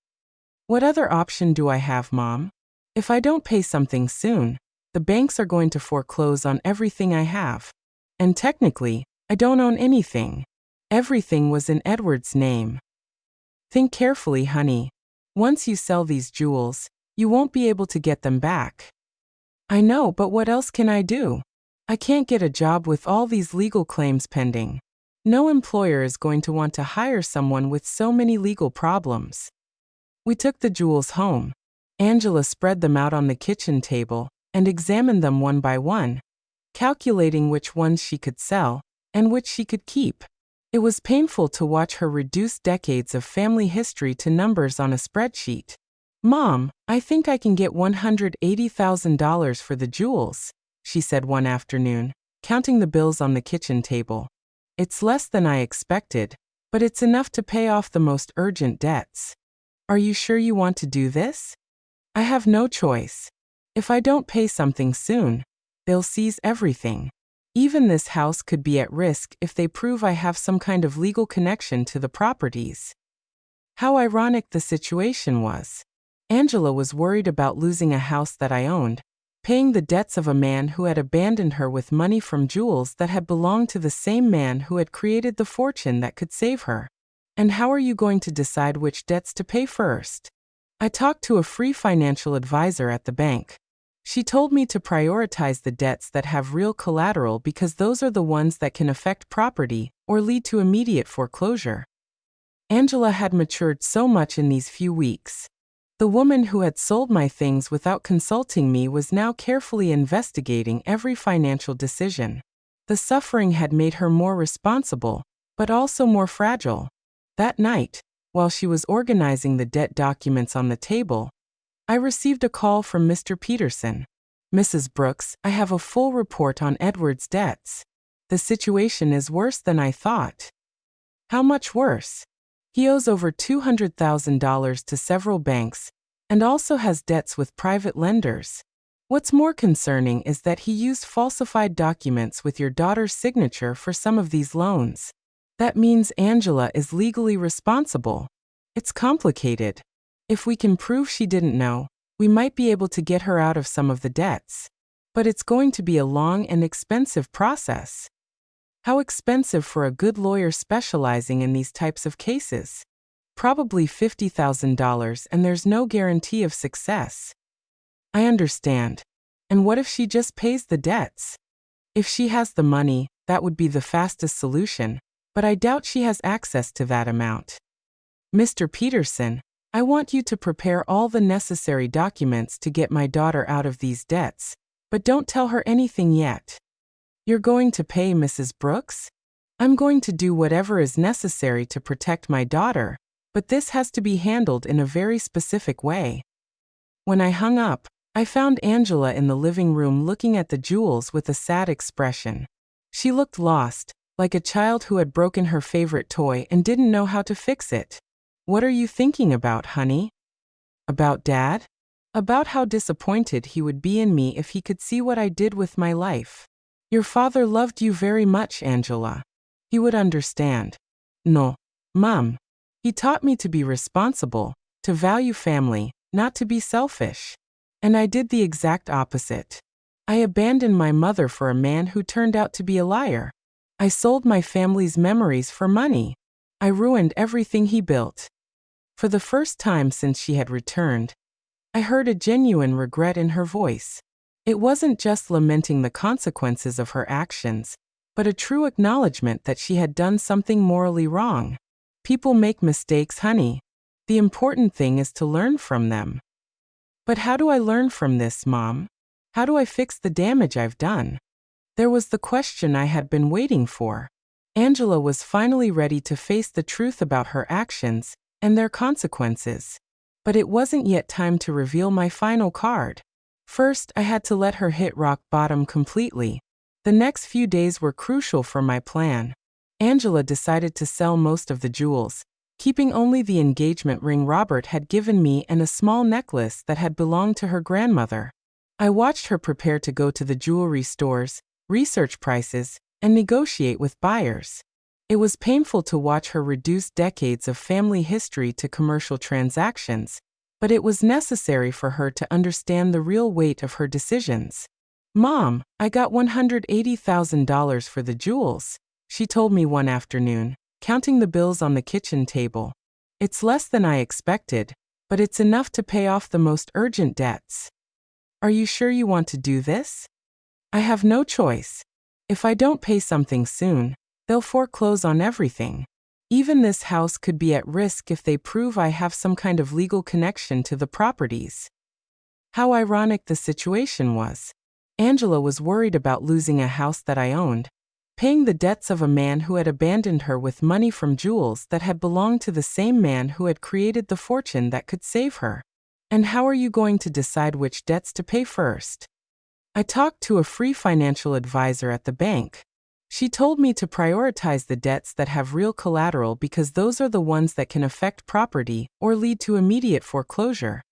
What other option do I have, Mom? If I don't pay something soon, the banks are going to foreclose on everything I have. And technically, I don't own anything. Everything was in Edward's name. Think carefully, honey. Once you sell these jewels, you won't be able to get them back. I know, but what else can I do? I can't get a job with all these legal claims pending. No employer is going to want to hire someone with so many legal problems. We took the jewels home. Angela spread them out on the kitchen table and examined them one by one, calculating which ones she could sell and which she could keep. It was painful to watch her reduce decades of family history to numbers on a spreadsheet. Mom, I think I can get $180,000 for the jewels, she said one afternoon, counting the bills on the kitchen table. It's less than I expected, but it's enough to pay off the most urgent debts. Are you sure you want to do this? I have no choice. If I don't pay something soon, they'll seize everything. Even this house could be at risk if they prove I have some kind of legal connection to the properties. How ironic the situation was. Angela was worried about losing a house that I owned, paying the debts of a man who had abandoned her with money from jewels that had belonged to the same man who had created the fortune that could save her. And how are you going to decide which debts to pay first? I talked to a free financial advisor at the bank. She told me to prioritize the debts that have real collateral because those are the ones that can affect property or lead to immediate foreclosure. Angela had matured so much in these few weeks. The woman who had sold my things without consulting me was now carefully investigating every financial decision. The suffering had made her more responsible, but also more fragile. That night, while she was organizing the debt documents on the table, I received a call from Mr. Peterson. Mrs. Brooks, I have a full report on Edward's debts. The situation is worse than I thought. How much worse? He owes over $200,000 to several banks and also has debts with private lenders. What's more concerning is that he used falsified documents with your daughter's signature for some of these loans. That means Angela is legally responsible. It's complicated. If we can prove she didn't know, we might be able to get her out of some of the debts. But it's going to be a long and expensive process. How expensive for a good lawyer specializing in these types of cases? Probably $50,000, and there's no guarantee of success. I understand. And what if she just pays the debts? If she has the money, that would be the fastest solution, but I doubt she has access to that amount. Mr. Peterson, I want you to prepare all the necessary documents to get my daughter out of these debts, but don't tell her anything yet. You're going to pay Mrs. Brooks? I'm going to do whatever is necessary to protect my daughter, but this has to be handled in a very specific way. When I hung up, I found Angela in the living room looking at the jewels with a sad expression. She looked lost, like a child who had broken her favorite toy and didn't know how to fix it. What are you thinking about, honey? About Dad? About how disappointed he would be in me if he could see what I did with my life. Your father loved you very much, Angela. He would understand. No, Mom. He taught me to be responsible, to value family, not to be selfish. And I did the exact opposite. I abandoned my mother for a man who turned out to be a liar. I sold my family's memories for money. I ruined everything he built. For the first time since she had returned, I heard a genuine regret in her voice. It wasn't just lamenting the consequences of her actions, but a true acknowledgement that she had done something morally wrong. People make mistakes, honey. The important thing is to learn from them. But how do I learn from this, Mom? How do I fix the damage I've done? There was the question I had been waiting for. Angela was finally ready to face the truth about her actions and their consequences. But it wasn't yet time to reveal my final card. First, I had to let her hit rock bottom completely. The next few days were crucial for my plan. Angela decided to sell most of the jewels, keeping only the engagement ring Robert had given me and a small necklace that had belonged to her grandmother. I watched her prepare to go to the jewelry stores, research prices, and negotiate with buyers. It was painful to watch her reduce decades of family history to commercial transactions, but it was necessary for her to understand the real weight of her decisions. Mom, I got $180,000 for the jewels, she told me one afternoon, counting the bills on the kitchen table. It's less than I expected, but it's enough to pay off the most urgent debts. Are you sure you want to do this? I have no choice. If I don't pay something soon, they'll foreclose on everything. Even this house could be at risk if they prove I have some kind of legal connection to the properties. How ironic the situation was. Angela was worried about losing a house that I owned, paying the debts of a man who had abandoned her with money from jewels that had belonged to the same man who had created the fortune that could save her. And how are you going to decide which debts to pay first? I talked to a free financial advisor at the bank. She told me to prioritize the debts that have real collateral because those are the ones that can affect property or lead to immediate foreclosure.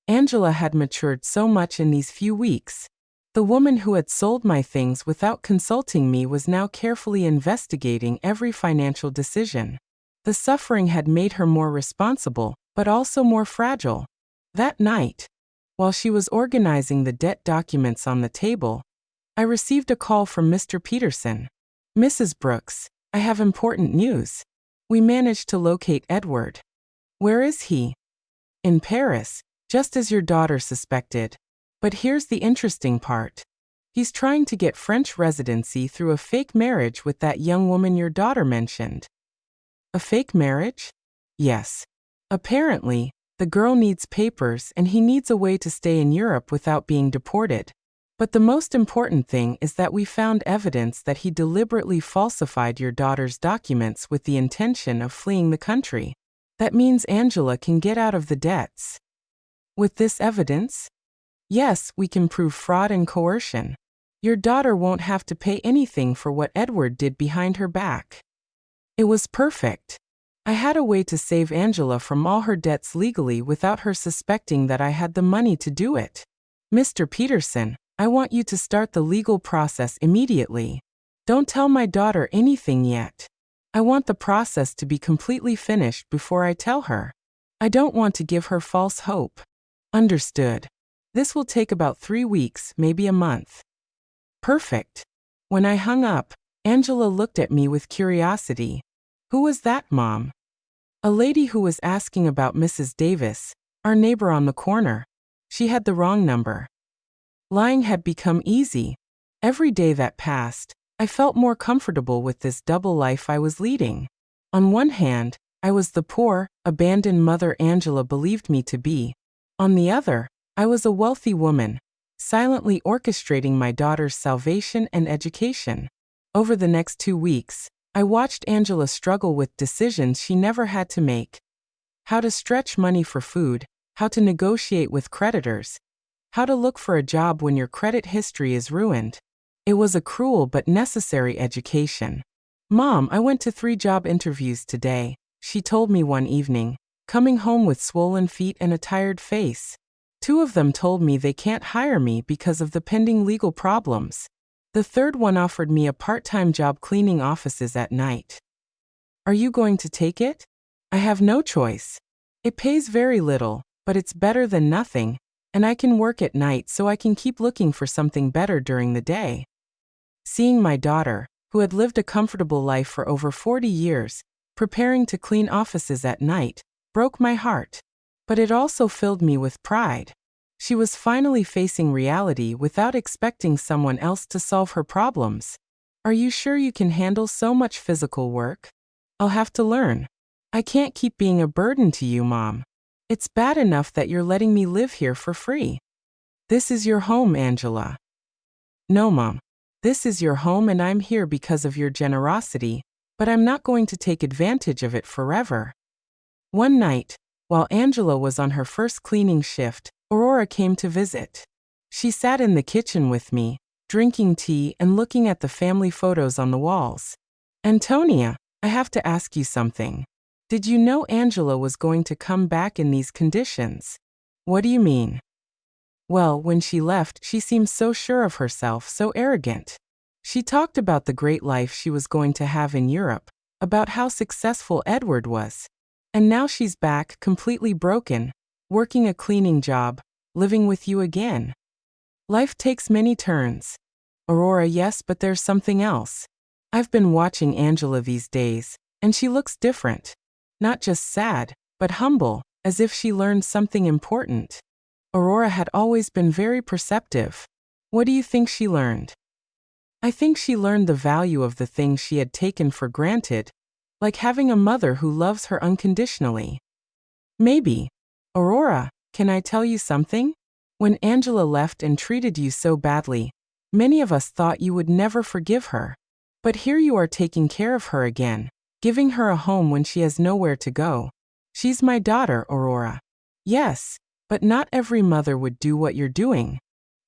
Angela had matured so much in these few weeks. The woman who had sold my things without consulting me was now carefully investigating every financial decision. The suffering had made her more responsible, but also more fragile. That night, while she was organizing the debt documents on the table, I received a call from Mr. Peterson. Mrs. Brooks, I have important news. We managed to locate Edward. Where is he? In Paris, just as your daughter suspected. But here's the interesting part. He's trying to get French residency through a fake marriage with that young woman your daughter mentioned. A fake marriage? Yes. Apparently, the girl needs papers and he needs a way to stay in Europe without being deported. But the most important thing is that we found evidence that he deliberately falsified your daughter's documents with the intention of fleeing the country. That means Angela can get out of the debts. With this evidence? Yes, we can prove fraud and coercion. Your daughter won't have to pay anything for what Edward did behind her back. It was perfect. I had a way to save Angela from all her debts legally without her suspecting that I had the money to do it. Mr. Peterson, I want you to start the legal process immediately. Don't tell my daughter anything yet. I want the process to be completely finished before I tell her. I don't want to give her false hope. Understood. This will take about 3 weeks, maybe a month. Perfect. When I hung up, Angela looked at me with curiosity. Who was that, Mom? A lady who was asking about Mrs. Davis, our neighbor on the corner. She had the wrong number. Lying had become easy. Every day that passed, I felt more comfortable with this double life I was leading. On one hand, I was the poor, abandoned mother Angela believed me to be. On the other, I was a wealthy woman, silently orchestrating my daughter's salvation and education. Over the next 2 weeks, I watched Angela struggle with decisions she never had to make. How to stretch money for food, how to negotiate with creditors, how to look for a job when your credit history is ruined. It was a cruel but necessary education. Mom, I went to 3 job interviews today, she told me one evening, coming home with swollen feet and a tired face. 2 of them told me they can't hire me because of the pending legal problems. The third one offered me a part-time job cleaning offices at night. Are you going to take it? I have no choice. It pays very little, but it's better than nothing, and I can work at night so I can keep looking for something better during the day. Seeing my daughter, who had lived a comfortable life for over 40 years, preparing to clean offices at night, broke my heart. But it also filled me with pride. She was finally facing reality without expecting someone else to solve her problems. Are you sure you can handle so much physical work? I'll have to learn. I can't keep being a burden to you, Mom. It's bad enough that you're letting me live here for free. This is your home, Angela. No, Mom. This is your home and I'm here because of your generosity, but I'm not going to take advantage of it forever. One night, while Angela was on her first cleaning shift, Aurora came to visit. She sat in the kitchen with me, drinking tea and looking at the family photos on the walls. Antonia, I have to ask you something. Did you know Angela was going to come back in these conditions? What do you mean? Well, when she left, she seemed so sure of herself, so arrogant. She talked about the great life she was going to have in Europe, about how successful Edward was. And now she's back, completely broken, working a cleaning job, living with you again. Life takes many turns. Aurora, yes, but there's something else. I've been watching Angela these days, and she looks different. Not just sad, but humble, as if she learned something important. Aurora had always been very perceptive. What do you think she learned? I think she learned the value of the things she had taken for granted, like having a mother who loves her unconditionally. Maybe. Aurora, can I tell you something? When Angela left and treated you so badly, many of us thought you would never forgive her. But here you are taking care of her again, giving her a home when she has nowhere to go. She's my daughter, Aurora. Yes, but not every mother would do what you're doing,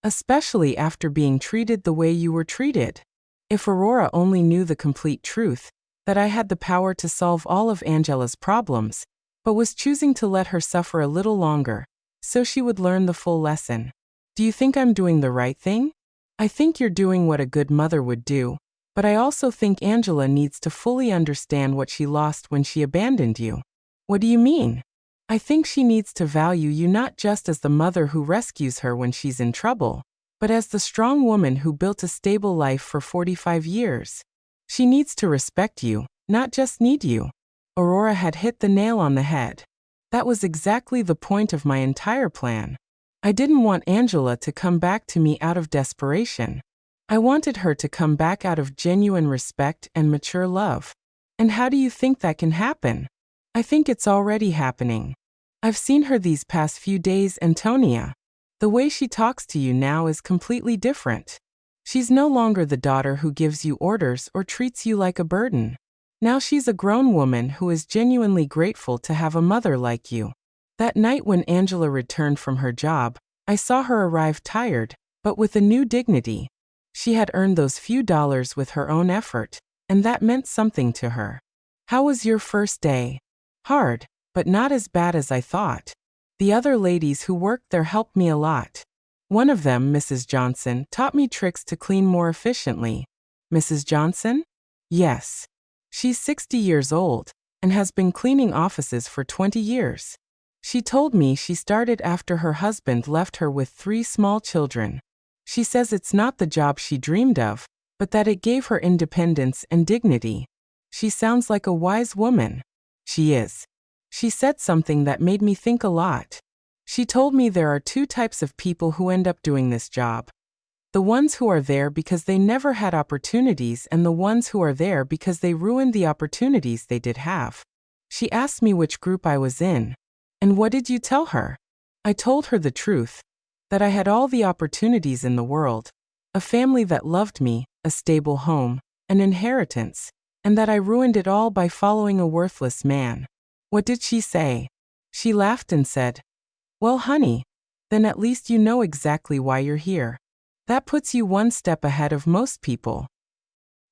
especially after being treated the way you were treated. If Aurora only knew the complete truth, that I had the power to solve all of Angela's problems, but was choosing to let her suffer a little longer, so she would learn the full lesson. Do you think I'm doing the right thing? I think you're doing what a good mother would do, but I also think Angela needs to fully understand what she lost when she abandoned you. What do you mean? I think she needs to value you not just as the mother who rescues her when she's in trouble, but as the strong woman who built a stable life for 45 years. She needs to respect you, not just need you. Aurora had hit the nail on the head. That was exactly the point of my entire plan. I didn't want Angela to come back to me out of desperation. I wanted her to come back out of genuine respect and mature love. And how do you think that can happen? I think it's already happening. I've seen her these past few days, Antonia. The way she talks to you now is completely different. She's no longer the daughter who gives you orders or treats you like a burden. Now she's a grown woman who is genuinely grateful to have a mother like you. That night when Angela returned from her job, I saw her arrive tired, but with a new dignity. She had earned those few dollars with her own effort, and that meant something to her. How was your first day? Hard, but not as bad as I thought. The other ladies who worked there helped me a lot. One of them, Mrs. Johnson, taught me tricks to clean more efficiently. Mrs. Johnson? Yes. She's 60 years old and has been cleaning offices for 20 years. She told me she started after her husband left her with 3 small children. She says it's not the job she dreamed of, but that it gave her independence and dignity. She sounds like a wise woman. She is. She said something that made me think a lot. She told me there are 2 types of people who end up doing this job. The ones who are there because they never had opportunities, and the ones who are there because they ruined the opportunities they did have. She asked me which group I was in. And what did you tell her? I told her the truth, that I had all the opportunities in the world, a family that loved me, a stable home, an inheritance, and that I ruined it all by following a worthless man. What did she say? She laughed and said, "Well, honey, then at least you know exactly why you're here. That puts you one step ahead of most people."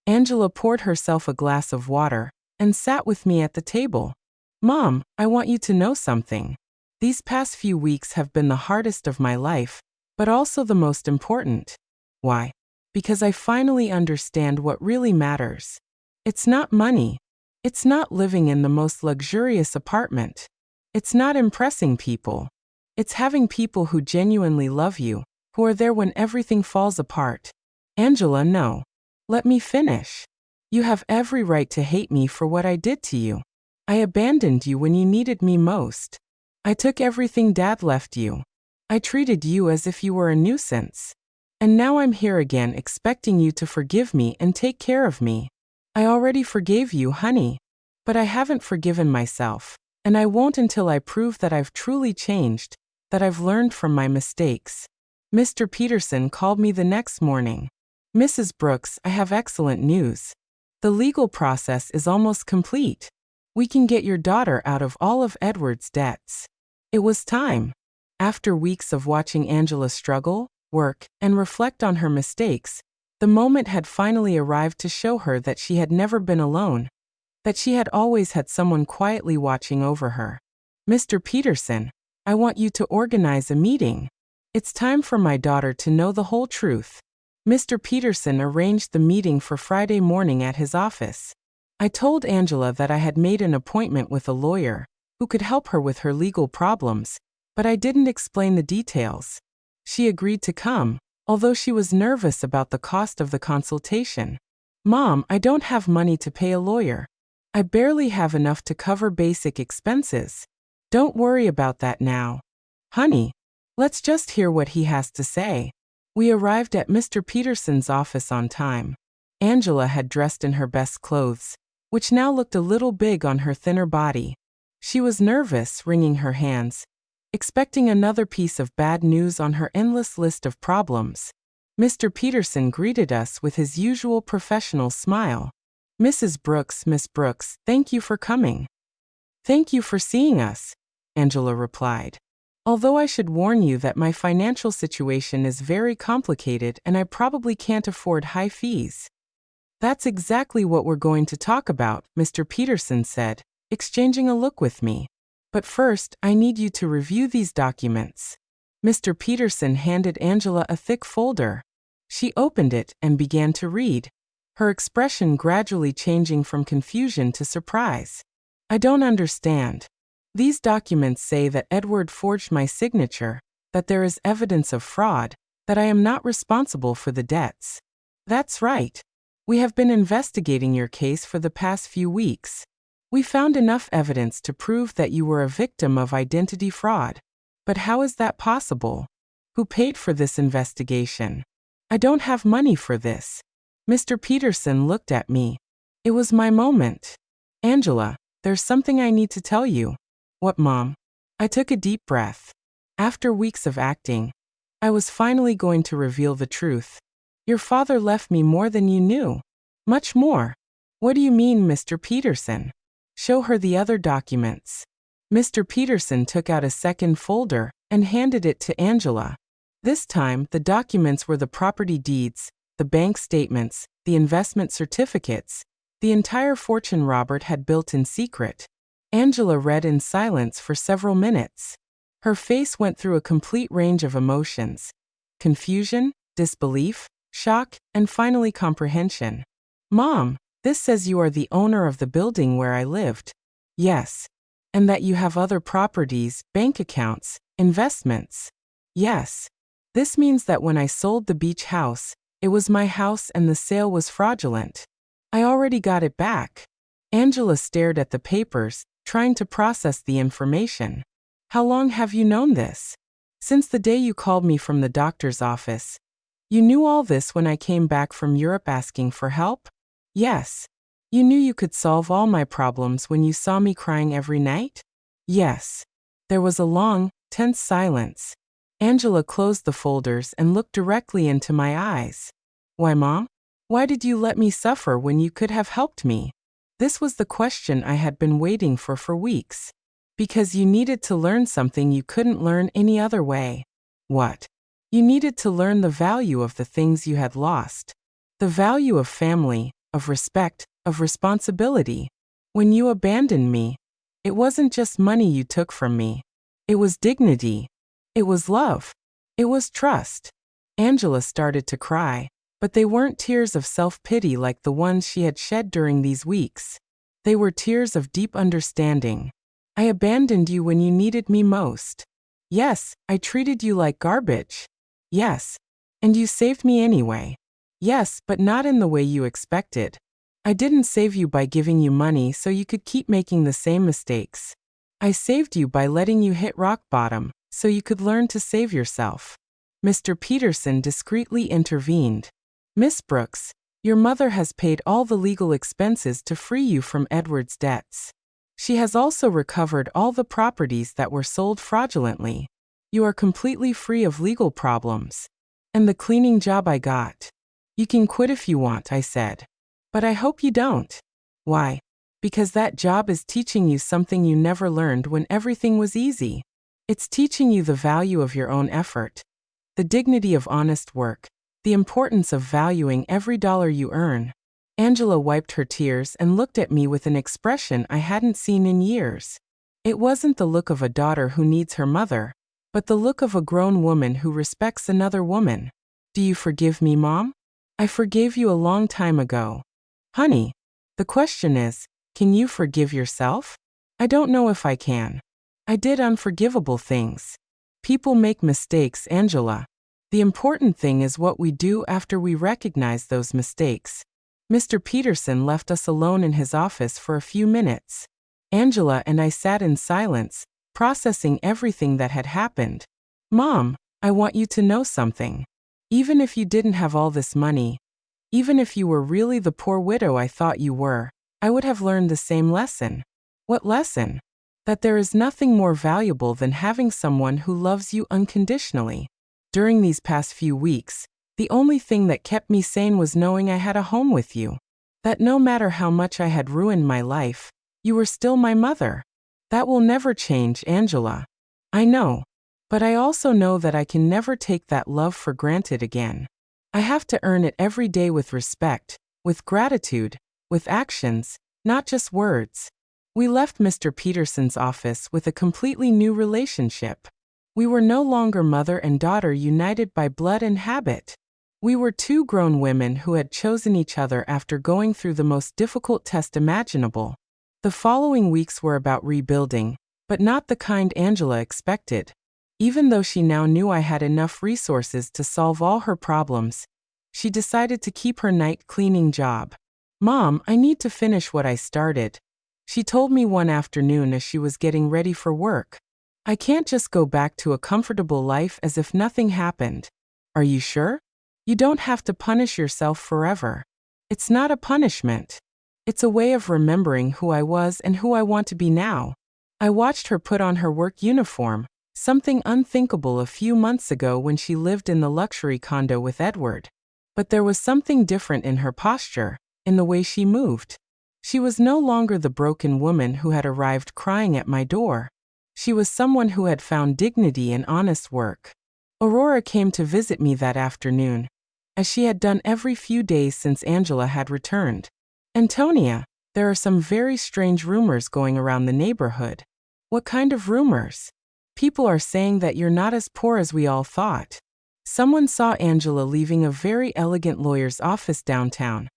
Angela poured herself a glass of water and sat with me at the table. "Mom, I want you to know something. These past few weeks have been the hardest of my life, but also the most important. Why? Because I finally understand what really matters. It's not money. It's not living in the most luxurious apartment. It's not impressing people. It's having people who genuinely love you, who are there when everything falls apart." Angela, no. Let me finish. You have every right to hate me for what I did to you. I abandoned you when you needed me most. I took everything Dad left you. I treated you as if you were a nuisance. And now I'm here again expecting you to forgive me and take care of me. I already forgave you, honey. But I haven't forgiven myself, and I won't until I prove that I've truly changed, that I've learned from my mistakes. Mr. Peterson called me the next morning. "Mrs. Brooks, I have excellent news. The legal process is almost complete. We can get your daughter out of all of Edward's debts." It was time. After weeks of watching Angela struggle, work, and reflect on her mistakes, the moment had finally arrived to show her that she had never been alone, that she had always had someone quietly watching over her. "Mr. Peterson, I want you to organize a meeting. It's time for my daughter to know the whole truth." Mr. Peterson arranged the meeting for Friday morning at his office. I told Angela that I had made an appointment with a lawyer who could help her with her legal problems, but I didn't explain the details. She agreed to come, although she was nervous about the cost of the consultation. Mom, I don't have money to pay a lawyer. I barely have enough to cover basic expenses. Don't worry about that now. Honey, let's just hear what he has to say. We arrived at Mr. Peterson's office on time. Angela had dressed in her best clothes, which now looked a little big on her thinner body. She was nervous, wringing her hands, expecting another piece of bad news on her endless list of problems. Mr. Peterson greeted us with his usual professional smile. Mrs. Brooks, Miss Brooks, thank you for coming. Thank you for seeing us, Angela replied. Although I should warn you that my financial situation is very complicated and I probably can't afford high fees. That's exactly what we're going to talk about, Mr. Peterson said, exchanging a look with me. But first, I need you to review these documents. Mr. Peterson handed Angela a thick folder. She opened it and began to read, her expression gradually changing from confusion to surprise. I don't understand. These documents say that Edward forged my signature, that there is evidence of fraud, that I am not responsible for the debts. That's right. We have been investigating your case for the past few weeks. We found enough evidence to prove that you were a victim of identity fraud. But how is that possible? Who paid for this investigation? I don't have money for this. Mr. Peterson looked at me. It was my moment. Angela, there's something I need to tell you. What, Mom? I took a deep breath. After weeks of acting, I was finally going to reveal the truth. Your father left me more than you knew. Much more. What do you mean, Mr. Peterson? Show her the other documents. Mr. Peterson took out a second folder and handed it to Angela. This time, the documents were the property deeds, the bank statements, the investment certificates, the entire fortune Robert had built in secret. Angela read in silence for several minutes. Her face went through a complete range of emotions: confusion, disbelief, shock, and finally comprehension. Mom, this says you are the owner of the building where I lived. Yes. And that you have other properties, bank accounts, investments. Yes. This means that when I sold the beach house, it was my house and the sale was fraudulent. I already got it back. Angela stared at the papers, trying to process the information. How long have you known this? Since the day you called me from the doctor's office. You knew all this when I came back from Europe asking for help? Yes. You knew you could solve all my problems when you saw me crying every night? Yes. There was a long, tense silence. Angela closed the folders and looked directly into my eyes. Why, Mom? Why did you let me suffer when you could have helped me? This was the question I had been waiting for weeks. Because you needed to learn something you couldn't learn any other way. What? You needed to learn the value of the things you had lost. The value of family, of respect, of responsibility. When you abandoned me, it wasn't just money you took from me. It was dignity. It was love. It was trust. Angela started to cry, but they weren't tears of self-pity like the ones she had shed during these weeks. They were tears of deep understanding. I abandoned you when you needed me most. Yes, I treated you like garbage. Yes. And you saved me anyway. Yes, but not in the way you expected. I didn't save you by giving you money so you could keep making the same mistakes. I saved you by letting you hit rock bottom so you could learn to save yourself. Mr. Peterson discreetly intervened. Miss Brooks, your mother has paid all the legal expenses to free you from Edward's debts. She has also recovered all the properties that were sold fraudulently. You are completely free of legal problems. And the cleaning job I got. You can quit if you want, I said. But I hope you don't. Why? Because that job is teaching you something you never learned when everything was easy. It's teaching you the value of your own effort, the dignity of honest work, the importance of valuing every dollar you earn. Angela wiped her tears and looked at me with an expression I hadn't seen in years. It wasn't the look of a daughter who needs her mother, but the look of a grown woman who respects another woman. Do you forgive me, Mom? I forgave you a long time ago. Honey, the question is, can you forgive yourself? I don't know if I can. I did unforgivable things. People make mistakes, Angela. The important thing is what we do after we recognize those mistakes. Mr. Peterson left us alone in his office for a few minutes. Angela and I sat in silence, processing everything that had happened. Mom, I want you to know something. Even if you didn't have all this money, even if you were really the poor widow I thought you were, I would have learned the same lesson. What lesson? That there is nothing more valuable than having someone who loves you unconditionally. During these past few weeks, the only thing that kept me sane was knowing I had a home with you. That no matter how much I had ruined my life, you were still my mother. That will never change, Angela. I know. But I also know that I can never take that love for granted again. I have to earn it every day with respect, with gratitude, with actions, not just words. We left Mr. Peterson's office with a completely new relationship. We were no longer mother and daughter united by blood and habit. We were two grown women who had chosen each other after going through the most difficult test imaginable. The following weeks were about rebuilding, but not the kind Angela expected. Even though she now knew I had enough resources to solve all her problems, she decided to keep her night cleaning job. Mom, I need to finish what I started, she told me one afternoon as she was getting ready for work. I can't just go back to a comfortable life as if nothing happened. Are you sure? You don't have to punish yourself forever. It's not a punishment. It's a way of remembering who I was and who I want to be now. I watched her put on her work uniform, something unthinkable a few months ago when she lived in the luxury condo with Edward. But there was something different in her posture, in the way she moved. She was no longer the broken woman who had arrived crying at my door. She was someone who had found dignity in honest work. Aurora came to visit me that afternoon, as she had done every few days since Angela had returned. Antonia, there are some very strange rumors going around the neighborhood. What kind of rumors? People are saying that you're not as poor as we all thought. Someone saw Angela leaving a very elegant lawyer's office downtown,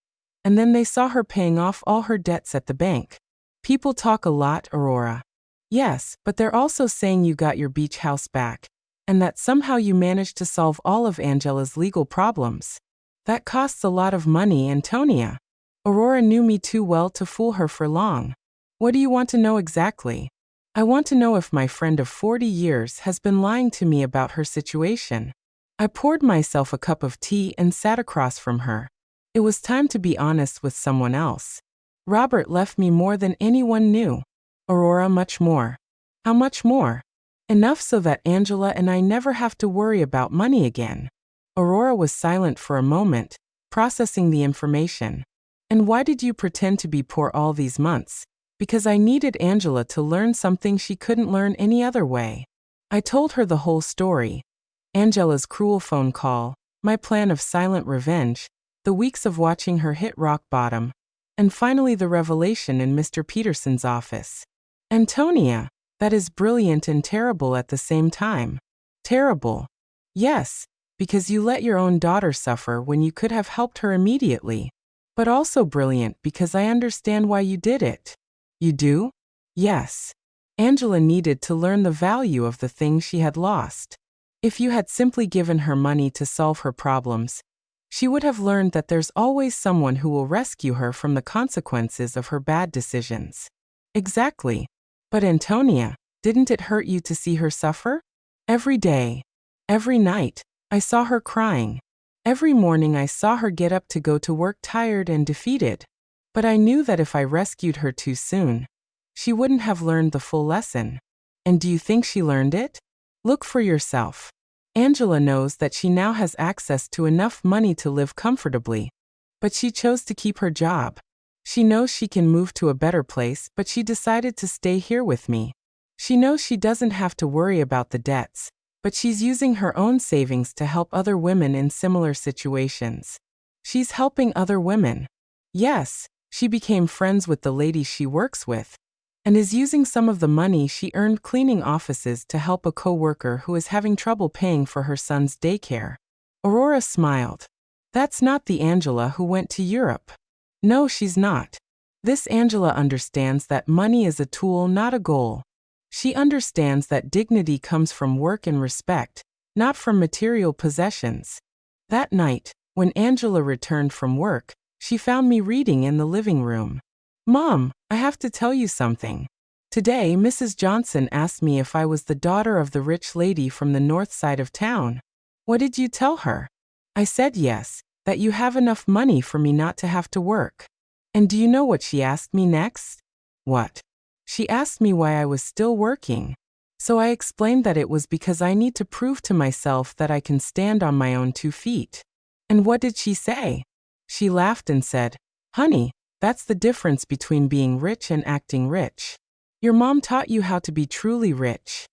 and then they saw her paying off all her debts at the bank. People talk a lot, Aurora. Yes, but they're also saying you got your beach house back, and that somehow you managed to solve all of Angela's legal problems. That costs a lot of money, Antonia. Aurora knew me too well to fool her for long. What do you want to know exactly? I want to know if my friend of 40 years has been lying to me about her situation. I poured myself a cup of tea and sat across from her. It was time to be honest with someone else. Robert left me more than anyone knew. Aurora, much more. How much more? Enough so that Angela and I never have to worry about money again. Aurora was silent for a moment, processing the information. And why did you pretend to be poor all these months? Because I needed Angela to learn something she couldn't learn any other way. I told her the whole story. Angela's cruel phone call, my plan of silent revenge, the weeks of watching her hit rock bottom, and finally the revelation in Mr. Peterson's office. Antonia, that is brilliant and terrible at the same time. Terrible. Yes, because you let your own daughter suffer when you could have helped her immediately. But also brilliant because I understand why you did it. You do? Yes. Angela needed to learn the value of the things she had lost. If you had simply given her money to solve her problems, she would have learned that there's always someone who will rescue her from the consequences of her bad decisions. Exactly. But Antonia, didn't it hurt you to see her suffer? Every day, every night, I saw her crying. Every morning I saw her get up to go to work tired and defeated. But I knew that if I rescued her too soon, she wouldn't have learned the full lesson. And do you think she learned it? Look for yourself. Angela knows that she now has access to enough money to live comfortably. But she chose to keep her job. She knows she can move to a better place, but she decided to stay here with me. She knows she doesn't have to worry about the debts, but she's using her own savings to help other women in similar situations. She's helping other women. Yes, she became friends with the ladies she works with, and is using some of the money she earned cleaning offices to help a co-worker who is having trouble paying for her son's daycare. Aurora smiled. That's not the Angela who went to Europe. No, she's not. This Angela understands that money is a tool, not a goal. She understands that dignity comes from work and respect, not from material possessions. That night, when Angela returned from work, she found me reading in the living room. "Mom, I have to tell you something. Today, Mrs. Johnson asked me if I was the daughter of the rich lady from the north side of town. What did you tell her?" I said yes, that you have enough money for me not to have to work. And do you know what she asked me next? What? She asked me why I was still working. So I explained that it was because I need to prove to myself that I can stand on my own 2 feet. And what did she say? She laughed and said, "Honey, that's the difference between being rich and acting rich. Your mom taught you how to be truly rich."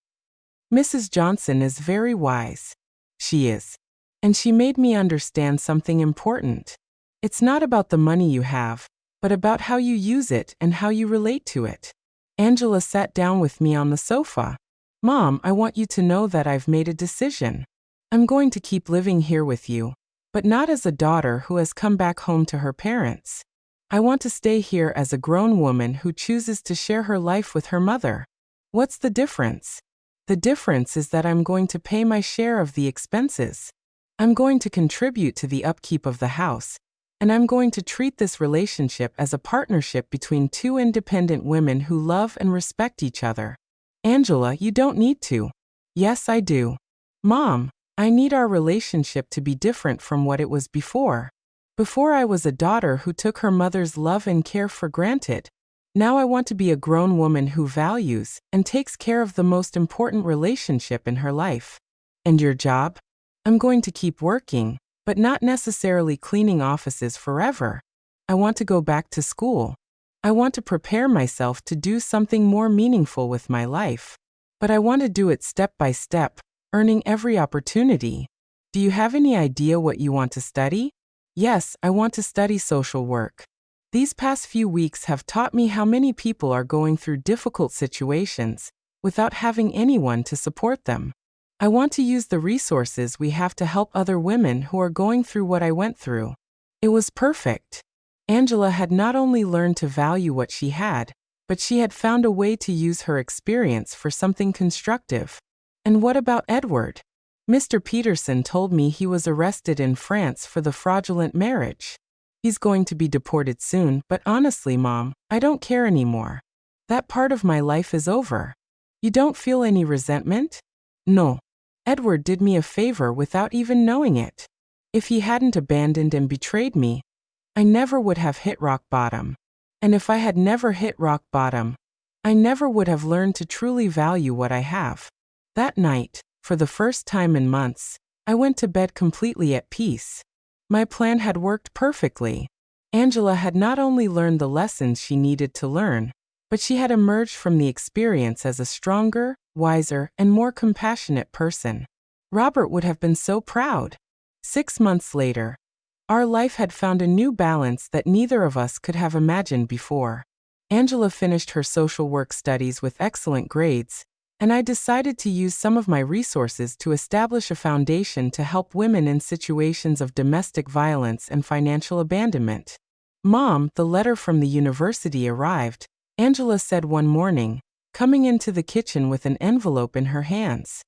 Mrs. Johnson is very wise. She is. And she made me understand something important. It's not about the money you have, but about how you use it and how you relate to it. Angela sat down with me on the sofa. "Mom, I want you to know that I've made a decision. I'm going to keep living here with you, but not as a daughter who has come back home to her parents. I want to stay here as a grown woman who chooses to share her life with her mother." What's the difference? The difference is that I'm going to pay my share of the expenses. I'm going to contribute to the upkeep of the house, and I'm going to treat this relationship as a partnership between 2 independent women who love and respect each other. Angela, you don't need to. Yes, I do. Mom, I need our relationship to be different from what it was before. Before I was a daughter who took her mother's love and care for granted. Now I want to be a grown woman who values and takes care of the most important relationship in her life. And your job? I'm going to keep working, but not necessarily cleaning offices forever. I want to go back to school. I want to prepare myself to do something more meaningful with my life. But I want to do it step by step, earning every opportunity. Do you have any idea what you want to study? Yes, I want to study social work. These past few weeks have taught me how many people are going through difficult situations without having anyone to support them. I want to use the resources we have to help other women who are going through what I went through. It was perfect. Angela had not only learned to value what she had, but she had found a way to use her experience for something constructive. And what about Edward? Mr. Peterson told me he was arrested in France for the fraudulent marriage. He's going to be deported soon, but honestly, Mom, I don't care anymore. That part of my life is over. You don't feel any resentment? No. Edward did me a favor without even knowing it. If he hadn't abandoned and betrayed me, I never would have hit rock bottom. And if I had never hit rock bottom, I never would have learned to truly value what I have. That night, for the first time in months, I went to bed completely at peace. My plan had worked perfectly. Angela had not only learned the lessons she needed to learn, but she had emerged from the experience as a stronger, wiser, and more compassionate person. Robert would have been so proud. 6 months later, our life had found a new balance that neither of us could have imagined before. Angela finished her social work studies with excellent grades, and I decided to use some of my resources to establish a foundation to help women in situations of domestic violence and financial abandonment. "Mom, the letter from the university arrived," Angela said one morning, coming into the kitchen with an envelope in her hands.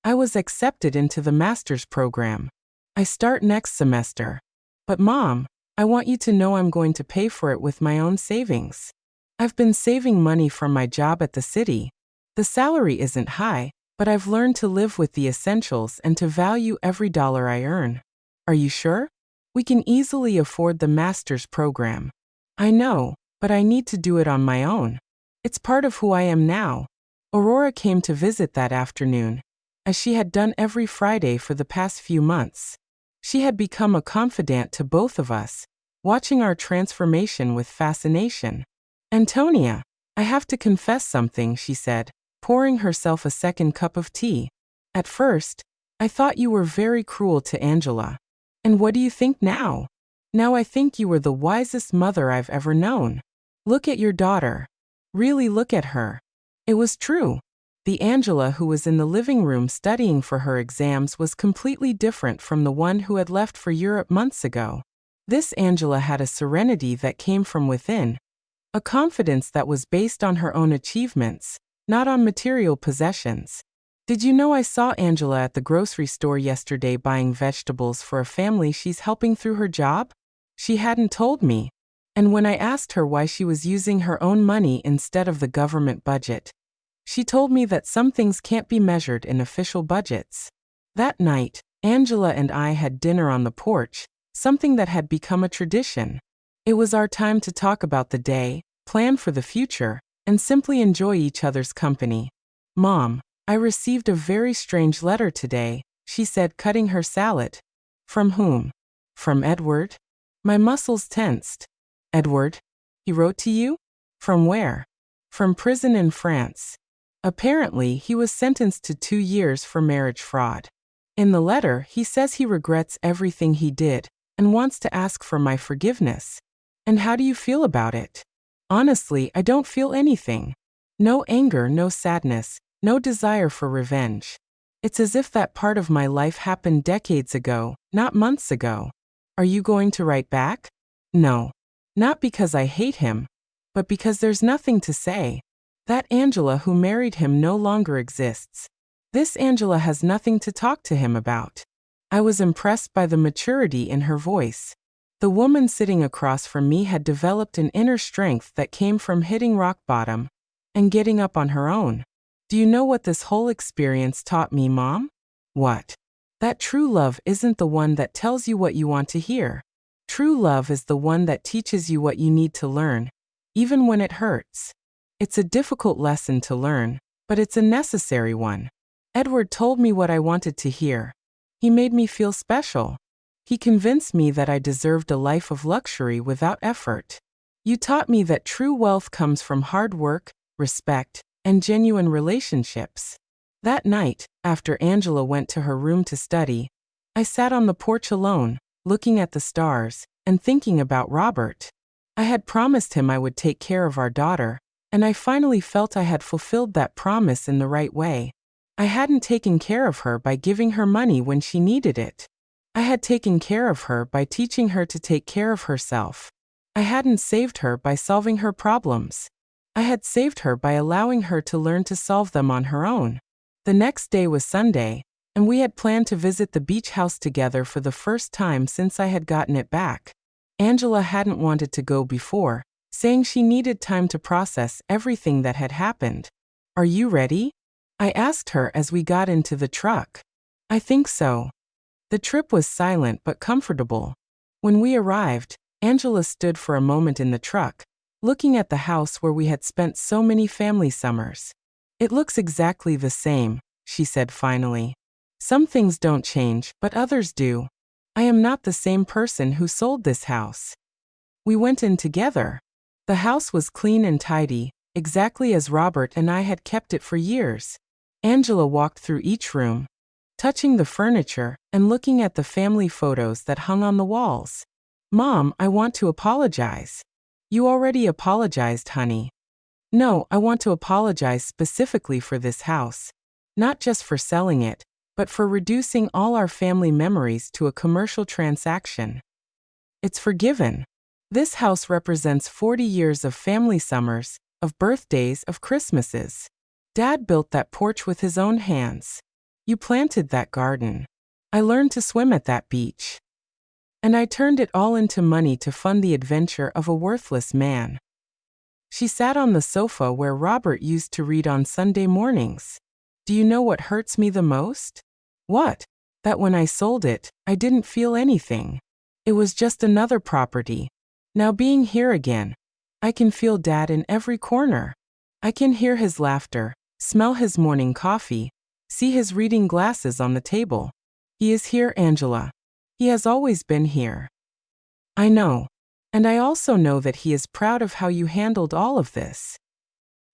"I was accepted into the master's program. I start next semester. But Mom, I want you to know I'm going to pay for it with my own savings. I've been saving money from my job at the city. The salary isn't high, but I've learned to live with the essentials and to value every dollar I earn. Are you sure? We can easily afford the master's program. I know, but I need to do it on my own. It's part of who I am now." Aurora came to visit that afternoon, as she had done every Friday for the past few months. She had become a confidant to both of us, watching our transformation with fascination. "Antonia, I have to confess something," she said, pouring herself a second cup of tea. "At first, I thought you were very cruel to Angela. And what do you think now? Now I think you were the wisest mother I've ever known. Look at your daughter. Really look at her." It was true. The Angela who was in the living room studying for her exams was completely different from the one who had left for Europe months ago. This Angela had a serenity that came from within, a confidence that was based on her own achievements, not on material possessions. Did you know I saw Angela at the grocery store yesterday buying vegetables for a family she's helping through her job? She hadn't told me. And when I asked her why she was using her own money instead of the government budget, she told me that some things can't be measured in official budgets. That night, Angela and I had dinner on the porch, something that had become a tradition. It was our time to talk about the day, plan for the future, and simply enjoy each other's company. Mom, I received a very strange letter today, she said, cutting her salad. From whom? From Edward? My muscles tensed. Edward? He wrote to you? From where? From prison in France. Apparently, he was sentenced to 2 years for marriage fraud. In the letter, he says he regrets everything he did and wants to ask for my forgiveness. And how do you feel about it? Honestly, I don't feel anything. No anger, no sadness, no desire for revenge. It's as if that part of my life happened decades ago, not months ago. Are you going to write back? No. Not because I hate him, but because there's nothing to say. That Angela who married him no longer exists. This Angela has nothing to talk to him about. I was impressed by the maturity in her voice. The woman sitting across from me had developed an inner strength that came from hitting rock bottom and getting up on her own. Do you know what this whole experience taught me, Mom? What? That true love isn't the one that tells you what you want to hear. True love is the one that teaches you what you need to learn, even when it hurts. It's a difficult lesson to learn, but it's a necessary one. Edward told me what I wanted to hear. He made me feel special. He convinced me that I deserved a life of luxury without effort. You taught me that true wealth comes from hard work, respect, and genuine relationships. That night, after Angela went to her room to study, I sat on the porch alone, looking at the stars, and thinking about Robert. I had promised him I would take care of our daughter, and I finally felt I had fulfilled that promise in the right way. I hadn't taken care of her by giving her money when she needed it. I had taken care of her by teaching her to take care of herself. I hadn't saved her by solving her problems. I had saved her by allowing her to learn to solve them on her own. The next day was Sunday, and we had planned to visit the beach house together for the first time since I had gotten it back. Angela hadn't wanted to go before, saying she needed time to process everything that had happened. Are you ready? I asked her as we got into the truck. I think so. The trip was silent but comfortable. When we arrived, Angela stood for a moment in the truck, looking at the house where we had spent so many family summers. It looks exactly the same, she said finally. Some things don't change, but others do. I am not the same person who sold this house. We went in together. The house was clean and tidy, exactly as Robert and I had kept it for years. Angela walked through each room, touching the furniture and looking at the family photos that hung on the walls. Mom, I want to apologize. You already apologized, honey. No, I want to apologize specifically for this house. Not just for selling it, but for reducing all our family memories to a commercial transaction. It's forgiven. This house represents 40 years of family summers, of birthdays, of Christmases. Dad built that porch with his own hands. You planted that garden. I learned to swim at that beach. And I turned it all into money to fund the adventure of a worthless man. She sat on the sofa where Robert used to read on Sunday mornings. Do you know what hurts me the most? What? That when I sold it, I didn't feel anything. It was just another property. Now being here again, I can feel Dad in every corner. I can hear his laughter, smell his morning coffee, see his reading glasses on the table. He is here, Angela. He has always been here. I know. And I also know that he is proud of how you handled all of this.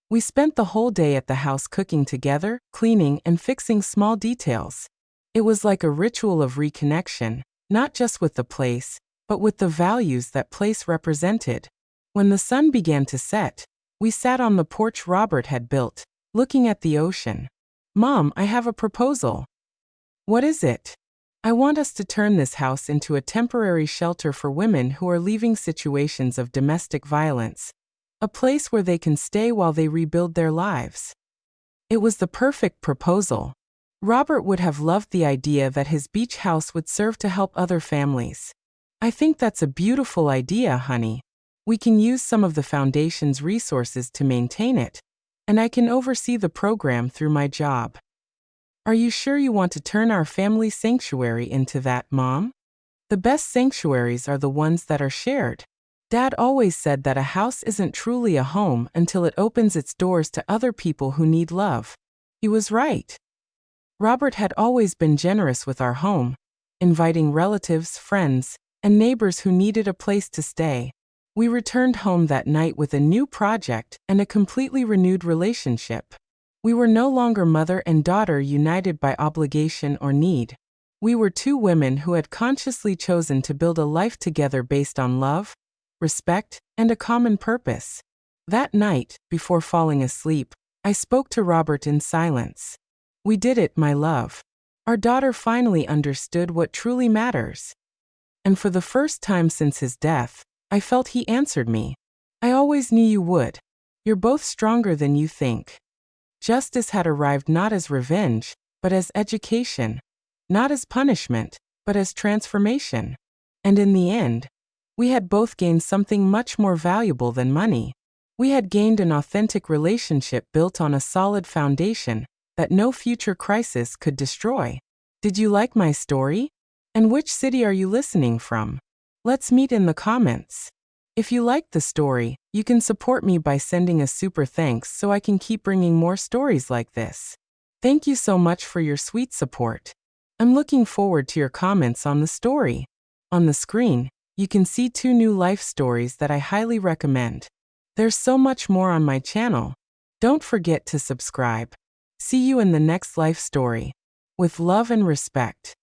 We spent the whole day at the house cooking together, cleaning and fixing small details. It was like a ritual of reconnection, not just with the place, but with the values that place represented. When the sun began to set, we sat on the porch Robert had built, looking at the ocean. Mom, I have a proposal. What is it? I want us to turn this house into a temporary shelter for women who are leaving situations of domestic violence. A place where they can stay while they rebuild their lives. It was the perfect proposal. Robert would have loved the idea that his beach house would serve to help other families. I think that's a beautiful idea, honey. We can use some of the foundation's resources to maintain it, and I can oversee the program through my job. Are you sure you want to turn our family sanctuary into that, Mom? The best sanctuaries are the ones that are shared. Dad always said that a house isn't truly a home until it opens its doors to other people who need love. He was right. Robert had always been generous with our home, inviting relatives, friends, and neighbors who needed a place to stay. We returned home that night with a new project and a completely renewed relationship. We were no longer mother and daughter united by obligation or need. We were two women who had consciously chosen to build a life together based on love, respect, and a common purpose. That night, before falling asleep, I spoke to Robert in silence. We did it, my love. Our daughter finally understood what truly matters. And for the first time since his death, I felt he answered me. I always knew you would. You're both stronger than you think. Justice had arrived not as revenge, but as education. Not as punishment, but as transformation. And in the end, we had both gained something much more valuable than money. We had gained an authentic relationship built on a solid foundation that no future crisis could destroy. Did you like my story? And which city are you listening from? Let's meet in the comments. If you liked the story, you can support me by sending a super thanks so I can keep bringing more stories like this. Thank you so much for your sweet support. I'm looking forward to your comments on the story. On the screen, you can see 2 new life stories that I highly recommend. There's so much more on my channel. Don't forget to subscribe. See you in the next life story. With love and respect.